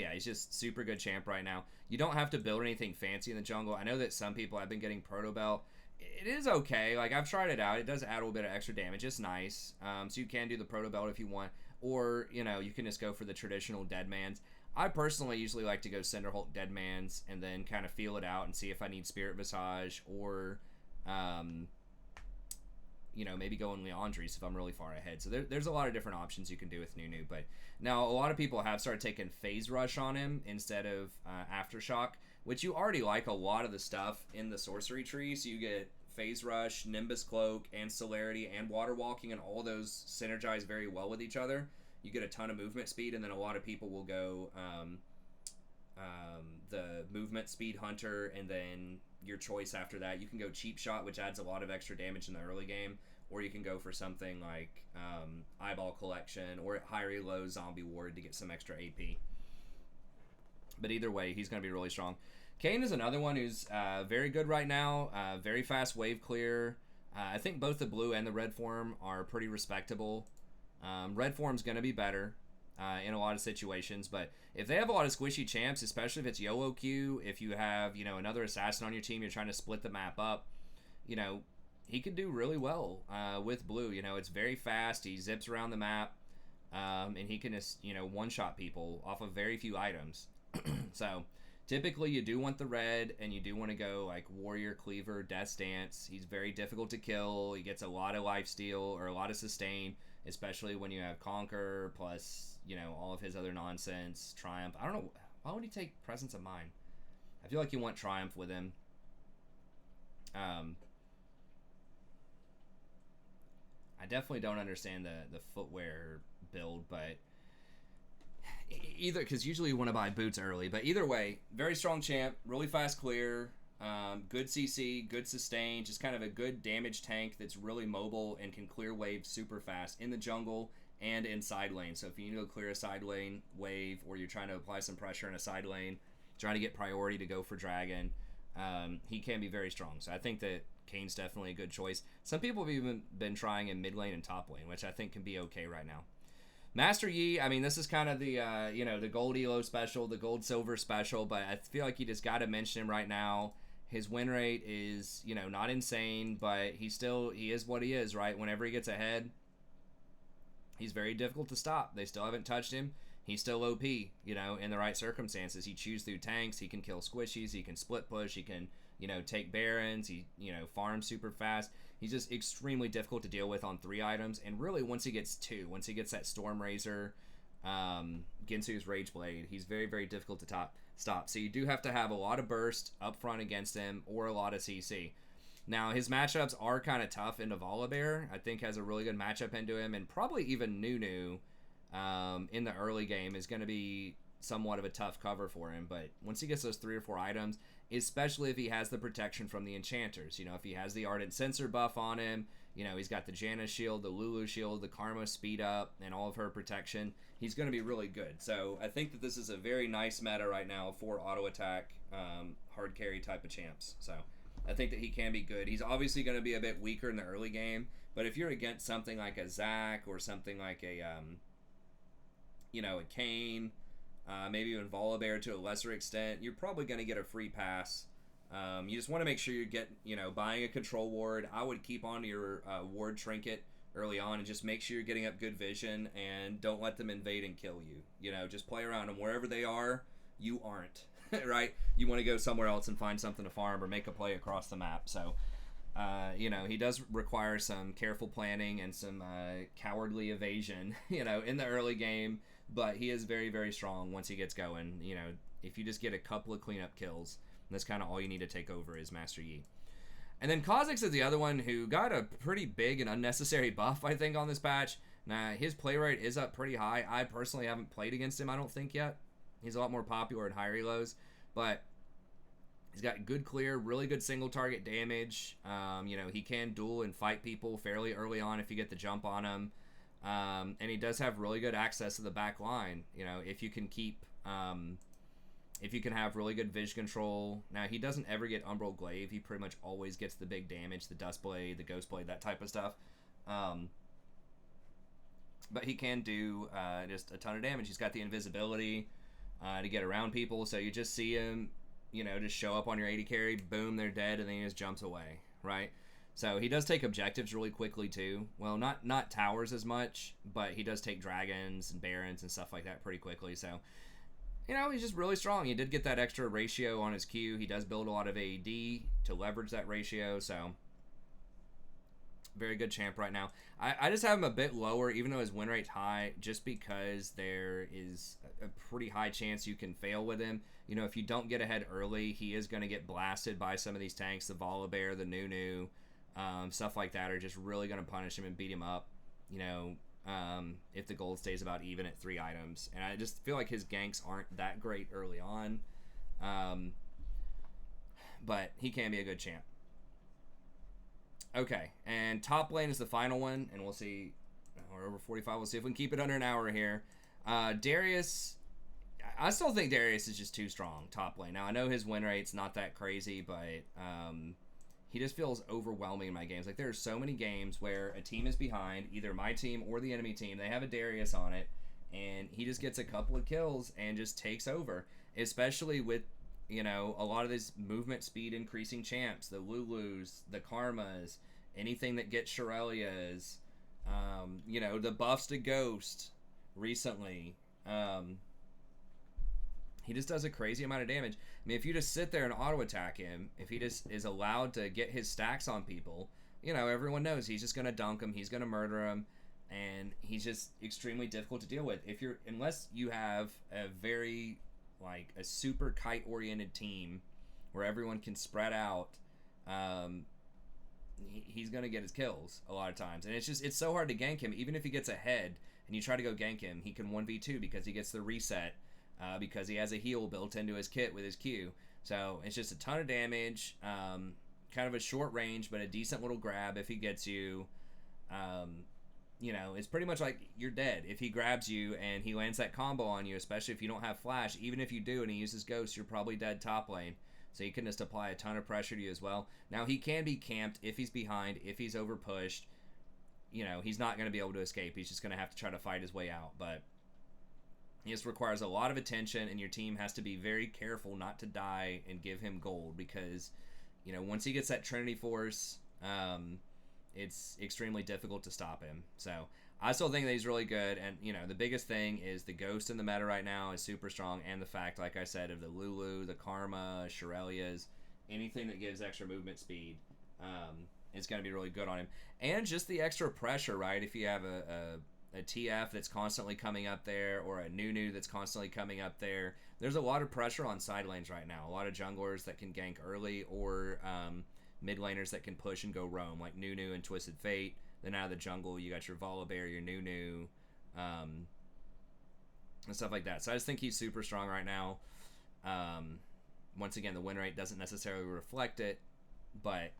yeah, he's just super good champ right now. You don't have to build anything fancy in the jungle. I know that some people have been getting Proto Belt. It is okay. Like, I've tried it out. It does add a little bit of extra damage. It's nice. So you can do the Proto Belt if you want. Or, you know, you can just go for the traditional Deadmans. I personally usually like to go Cinderhulk Deadmans and then kind of feel it out and see if I need Spirit Visage or, you know, maybe go in Leandries if I'm really far ahead. So there's a lot of different options you can do with Nunu. But now a lot of people have started taking Phase Rush on him instead of Aftershock, which you already like a lot of the stuff in the sorcery tree. So you get Phase Rush, Nimbus Cloak, and Celerity, and Water Walking, and all those synergize very well with each other. You get a ton of movement speed, and then a lot of people will go the movement speed Hunter, and then your choice after that. You can go Cheap Shot, which adds a lot of extra damage in the early game, or you can go for something like Eyeball Collection, or high reload Zombie Ward to get some extra AP. But either way, he's going to be really strong. Kayn is another one who's very good right now. Very fast wave clear. I think both the blue and the red form are pretty respectable. Red form's going to be better in a lot of situations, but if they have a lot of squishy champs, especially if it's YOLO Q, if you have, you know, another assassin on your team, you're trying to split the map up, you know, he could do really well with blue. You know, it's very fast. He zips around the map, and he can just, you know, one-shot people off of very few items. So typically you do want the red, and you do want to go like Warrior, Cleaver, Death Stance. He's very difficult to kill. He gets a lot of lifesteal or a lot of sustain, especially when you have Conquer plus, you know, all of his other nonsense. Triumph. I don't know. Why would he take Presence of Mind? I feel like you want Triumph with him. I definitely don't understand the footwear build, but either, because usually you want to buy boots early, but either way, very strong champ, really fast clear, good CC, good sustain, just kind of a good damage tank that's really mobile and can clear waves super fast in the jungle and in side lane. So if you need to clear a side lane wave, or you're trying to apply some pressure in a side lane, trying to get priority to go for Dragon, he can be very strong. So I think that Kayn's definitely a good choice. Some people have even been trying in mid lane and top lane, which I think can be okay right now. Master Yi, I mean, this is kind of the, you know, the gold elo special, the gold silver special, but I feel like you just got to mention him right now. His win rate is, you know, not insane, but he is what he is, right? Whenever he gets ahead, he's very difficult to stop. They still haven't touched him. He's still OP, you know, in the right circumstances. He chews through tanks. He can kill squishies. He can split push. He can, you know, take barons. He, you know, farms super fast. He's just extremely difficult to deal with on 3 items. And really, once he gets 2, once he gets that Storm Razor, Ginsu's Rage Blade, he's very, very difficult to stop. So you do have to have a lot of burst up front against him, or a lot of CC. Now, his matchups are kind of tough into Volibear. I think has a really good matchup into him, and probably even Nunu in the early game is going to be somewhat of a tough cover for him. But once he gets those 3 or 4 items, especially if he has the protection from the enchanters, you know, if he has the Ardent Sensor buff on him, you know, he's got the Janna shield, the Lulu shield, the Karma speed up, and all of her protection, he's going to be really good. So I think that this is a very nice meta right now for auto attack, hard carry type of champs. So I think that he can be good. He's obviously going to be a bit weaker in the early game, but if you're against something like a Zac or something like a, you know, a Kayn, maybe even Volibear to a lesser extent, you're probably going to get a free pass. You just want to make sure you get, you know, buying a control ward. I would keep on your ward trinket early on, and just make sure you're getting up good vision and don't let them invade and kill you. You know, just play around them wherever they are. You aren't right. You want to go somewhere else and find something to farm or make a play across the map. So, you know, he does require some careful planning and some cowardly evasion. You know, in the early game, but he is very, very strong once he gets going. You know, if you just get a couple of cleanup kills, that's kind of all you need to take over is Master Yi. And then Kha'Zix is the other one who got a pretty big and unnecessary buff, I think, on this patch. Now, his play rate is up pretty high. I personally haven't played against him, I don't think, yet. He's a lot more popular at higher elos, but he's got good clear, really good single target damage. You know, he can duel and fight people fairly early on if you get the jump on him. And he does have really good access to the back line, you know, if you can keep... if you can have really good vision control. Now, he doesn't ever get Umbral Glaive. He pretty much always gets the big damage, the Dust Blade, the Ghost Blade, that type of stuff. But he can do just a ton of damage. He's got the invisibility to get around people, so you just see him, you know, just show up on your AD carry, boom, they're dead, and then he just jumps away, right? So he does take objectives really quickly, too. Well, not towers as much, but he does take dragons and barons and stuff like that pretty quickly, so... You know, he's just really strong. He did get that extra ratio on his Q. He does build a lot of AD to leverage that ratio, so very good champ right now. I just have him a bit lower, even though his win rate's high, just because there is a pretty high chance you can fail with him. You know, if you don't get ahead early, he is going to get blasted by some of these tanks. The Volibear, the Nunu, stuff like that are just really going to punish him and beat him up, you know, if the gold stays about even at 3 items. And I just feel like his ganks aren't that great early on. But he can be a good champ. Okay, and top lane is the final one, and we'll see. We're over 45. We'll see if we can keep it under an hour here. Darius, I still think Darius is just too strong top lane. Now, I know his win rate's not that crazy, but he just feels overwhelming in my games. Like, there are so many games where a team is behind, either my team or the enemy team. They have a Darius on it, and he just gets a couple of kills and just takes over, especially with, you know, a lot of these movement speed increasing champs, the Lulus, the Karmas, anything that gets Shirelias, you know, the buffs to Ghost recently. He just does a crazy amount of damage. I mean, if you just sit there and auto attack him, if he just is allowed to get his stacks on people, you know, everyone knows he's just going to dunk him, he's going to murder him, and he's just extremely difficult to deal with. Unless you have a very, like, a super kite-oriented team where everyone can spread out, he's going to get his kills a lot of times. And it's so hard to gank him. Even if he gets ahead and you try to go gank him, he can 1v2 because he gets the reset, because he has a heal built into his kit with his Q. So it's just a ton of damage, kind of a short range, but a decent little grab if he gets you. You know, it's pretty much like you're dead. If he grabs you and he lands that combo on you, especially if you don't have flash, even if you do and he uses Ghost, you're probably dead top lane. So he can just apply a ton of pressure to you as well. Now, he can be camped if he's behind, if he's over pushed. You know, he's not going to be able to escape. He's just going to have to try to fight his way out. But he just requires a lot of attention, and your team has to be very careful not to die and give him gold because, you know, once he gets that Trinity Force, it's extremely difficult to stop him. So I still think that he's really good, and, you know, the biggest thing is the Ghost in the meta right now is super strong, and the fact, like I said, of the Lulu, the Karma, Shirelias, anything that gives extra movement speed is going to be really good on him. And just the extra pressure, right? If you have a TF that's constantly coming up there, or a Nunu that's constantly coming up there, there's a lot of pressure on side lanes right now. A lot of junglers that can gank early, or mid laners that can push and go roam, like Nunu and Twisted Fate. Then out of the jungle, you got your Volibear, your Nunu, and stuff like that. So I just think he's super strong right now. Once again, the win rate doesn't necessarily reflect it, but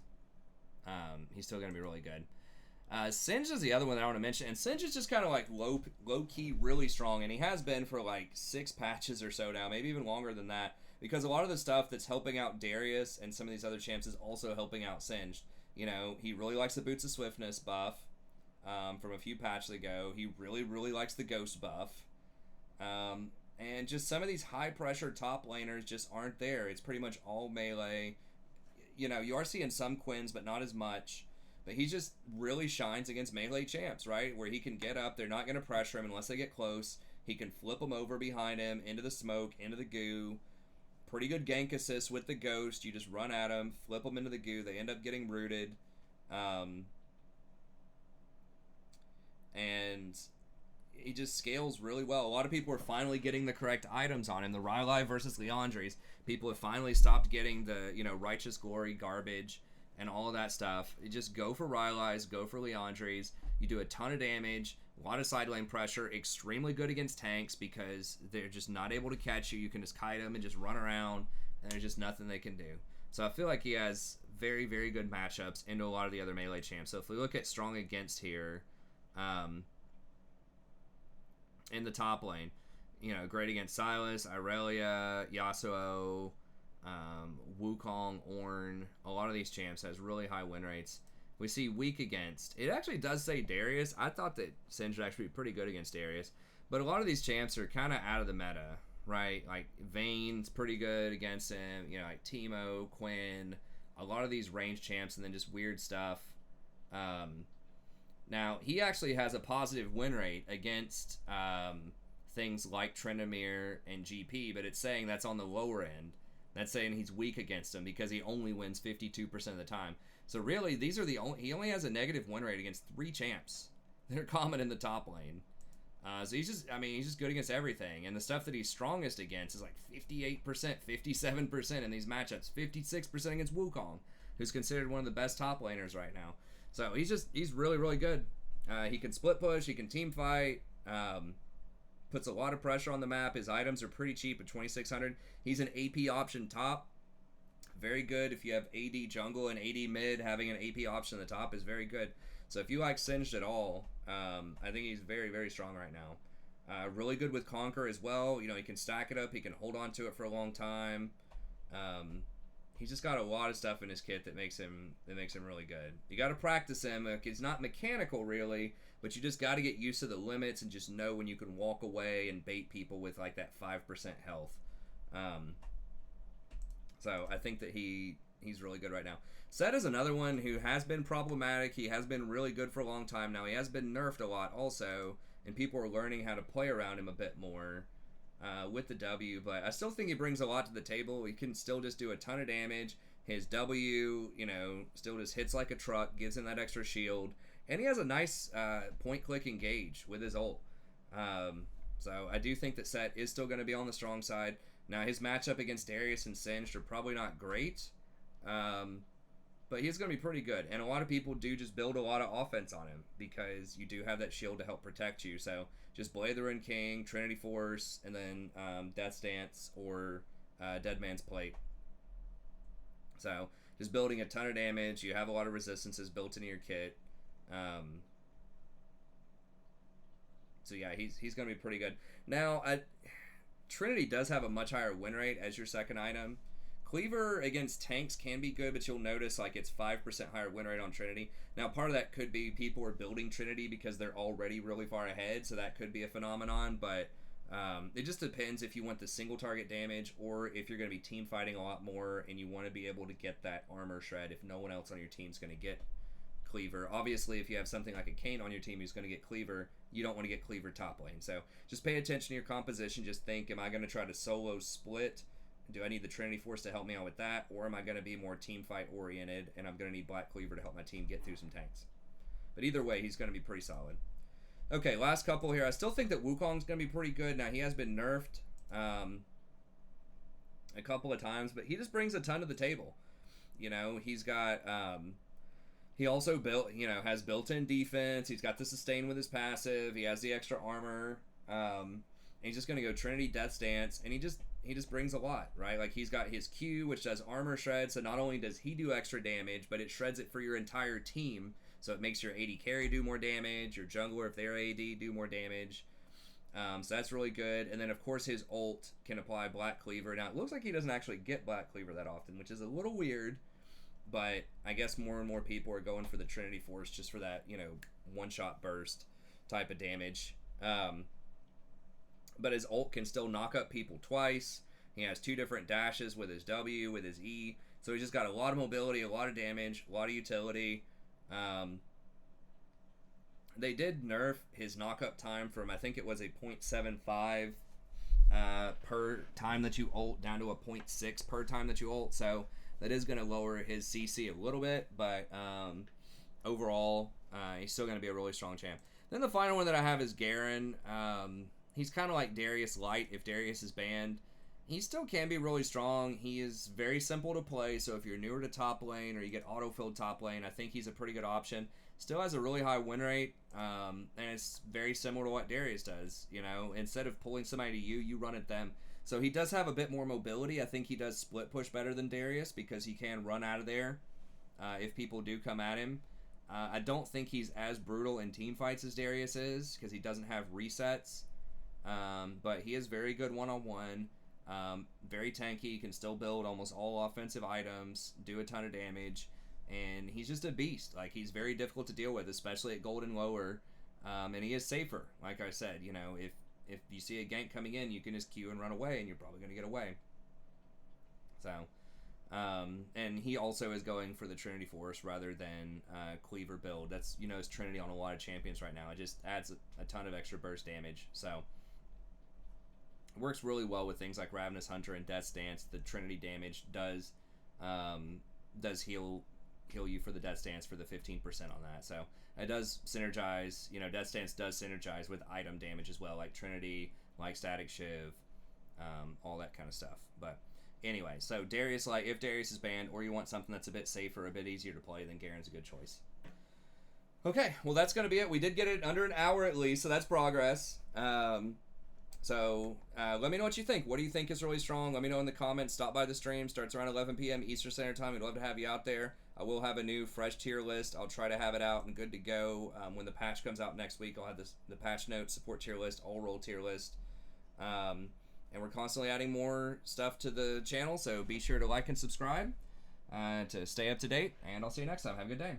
he's still going to be really good. Singe is the other one that I want to mention, and Singe is just kind of like low-key really strong, and he has been for like 6 patches or so now, maybe even longer than that, because a lot of the stuff that's helping out Darius and some of these other champs is also helping out Singe. You know, he really likes the Boots of Swiftness buff from a few patches ago. He really, really likes the Ghost buff. And just some of these high-pressure top laners just aren't there. It's pretty much all melee. You know, you are seeing some Quins, but not as much. But he just really shines against melee champs, right? Where he can get up. They're not going to pressure him unless they get close. He can flip them over behind him, into the smoke, into the goo. Pretty good gank assist with the ghost. You just run at them, flip them into the goo. They end up getting rooted. And he just scales really well. A lot of people are finally getting the correct items on him. The Rylai versus Leandres. People have finally stopped getting the, Righteous Glory garbage and all of that stuff. You just go for Rylai's, go for Leandres. You do a ton of damage, a lot of side lane pressure, extremely good against tanks because they're just not able to catch you. You can just kite them and just run around, and there's just nothing they can do. So I feel like he has very, very good matchups into a lot of the other melee champs. So if we look at strong against here, in the top lane, great against Sylas, Irelia, Yasuo, Wukong, Ornn. A lot of these champs has really high win rates. We see weak against. It actually does say Darius. I thought that Singed would actually be pretty good against Darius. But a lot of these champs are kind of out of the meta, right? Like Vayne's pretty good against him. Like Teemo, Quinn. A lot of these range champs and then just weird stuff. Now, he actually has a positive win rate against things like Tryndamere and GP, but it's saying that's on the lower end. That's saying he's weak against them because he only wins 52% of the time. So really, these are he only has a negative win rate against 3 champs. They're common in the top lane. So he's just good against everything. And the stuff that he's strongest against is like 58%, 57% in these matchups. 56% against Wukong, who's considered one of the best top laners right now. So he's really, really good. He can split push, he can team fight, puts a lot of pressure on the map. His items are pretty cheap at 2,600. He's an AP option top. Very good if you have AD jungle and AD mid. Having an AP option at the top is very good. So if you like Singed at all, I think he's very, very strong right now. Really good with Conquer as well. He can stack it up. He can hold on to it for a long time. He's just got a lot of stuff in his kit that makes him really good. You got to practice him. He's not mechanical really, but you just got to get used to the limits and just know when you can walk away and bait people with like that 5% health. So I think that he's really good right now. Sett is another one who has been problematic. He has been really good for a long time now. He has been nerfed a lot also, and people are learning how to play around him a bit more with the W. But I still think he brings a lot to the table. He can still just do a ton of damage. His W, still just hits like a truck, gives him that extra shield. And he has a nice point-click engage with his ult. So I do think that Sett is still going to be on the strong side. Now, his matchup against Darius and Singed are probably not great, but he's going to be pretty good. And a lot of people do just build a lot of offense on him because you do have that shield to help protect you. So just Blade the Ruined King, Trinity Force, and then Death's Dance or Dead Man's Plate. So just building a ton of damage. You have a lot of resistances built into your kit. So yeah, he's going to be pretty good. Now, Trinity does have a much higher win rate as your second item. Cleaver against tanks can be good, but you'll notice like it's 5% higher win rate on Trinity. Now, part of that could be people are building Trinity because they're already really far ahead, so that could be a phenomenon, but it just depends if you want the single target damage or if you're going to be team fighting a lot more and you want to be able to get that armor shred if no one else on your team is going to get Cleaver. Obviously, if you have something like a Kayn on your team who's going to get Cleaver, you don't want to get Cleaver top lane. So just pay attention to your composition. Just think, am I going to try to solo split? Do I need the Trinity Force to help me out with that? Or am I going to be more team fight oriented and I'm going to need Black Cleaver to help my team get through some tanks? But either way, he's going to be pretty solid. Okay, last couple here. I still think that Wukong's going to be pretty good. Now, he has been nerfed a couple of times, but he just brings a ton to the table. He's got... he also has built-in defense. He's got the sustain with his passive. He has the extra armor. And he's just going to go Trinity, Death's Dance, and he just brings a lot, right? Like, he's got his Q, which does armor shred, so not only does he do extra damage, but it shreds it for your entire team, so it makes your AD carry do more damage, your jungler, if they're AD, do more damage. So that's really good. And then, of course, his ult can apply Black Cleaver. Now, it looks like he doesn't actually get Black Cleaver that often, which is a little weird, but I guess more and more people are going for the Trinity Force just for that, one-shot burst type of damage. But his ult can still knock up people twice. He has 2 different dashes with his W, with his E. So he's just got a lot of mobility, a lot of damage, a lot of utility. Um, they did nerf his knockup time from, I think it was a 0.75 per time that you ult down to a 0.6 per time that you ult. So that is going to lower his CC a little bit, but overall, he's still going to be a really strong champ. Then the final one that I have is Garen. He's kind of like Darius Light if Darius is banned. He still can be really strong. He is very simple to play, so if you're newer to top lane or you get auto-filled top lane, I think he's a pretty good option. Still has a really high win rate, and it's very similar to what Darius does. You know, instead of pulling somebody to you, you run at them. So he does have a bit more mobility. I think he does split push better than Darius because he can run out of there if people do come at him. I don't think he's as brutal in team fights as Darius is because he doesn't have resets. But he is very good one-on-one. Very tanky. He can still build almost all offensive items, do a ton of damage, and he's just a beast. Like, he's very difficult to deal with, especially at gold and lower. And he is safer. Like I said, you know, if you see a gank coming in, you can just Q and run away, and you're probably going to get away. So, and he also is going for the Trinity Force rather than Cleaver build. That's, you know, it's Trinity on a lot of champions right now. It just adds a ton of extra burst damage. So, it works really well with things like Ravenous Hunter and Death's Dance. The Trinity damage does heal you for the Death's Dance for the 15% on that. So it does synergize. You know, Death's Dance does synergize with item damage as well, like Trinity, like Static Shiv, all that kind of stuff. But anyway, so Darius, like, if Darius is banned or you want something that's a bit safer, a bit easier to play, then Garen's a good choice. Okay, well, that's going to be it. We did get it under an hour at least, so that's progress. So let me know what you think. What do you think is really strong? Let me know in the comments. Stop by the stream. Starts around 11 p.m. Eastern Standard Time. We'd love to have you out there. I will have a new fresh tier list. I'll try to have it out and good to go. When the patch comes out next week, I'll have the patch notes, support tier list, all roll tier list. And we're constantly adding more stuff to the channel, so be sure to like and subscribe to stay up to date. And I'll see you next time. Have a good day.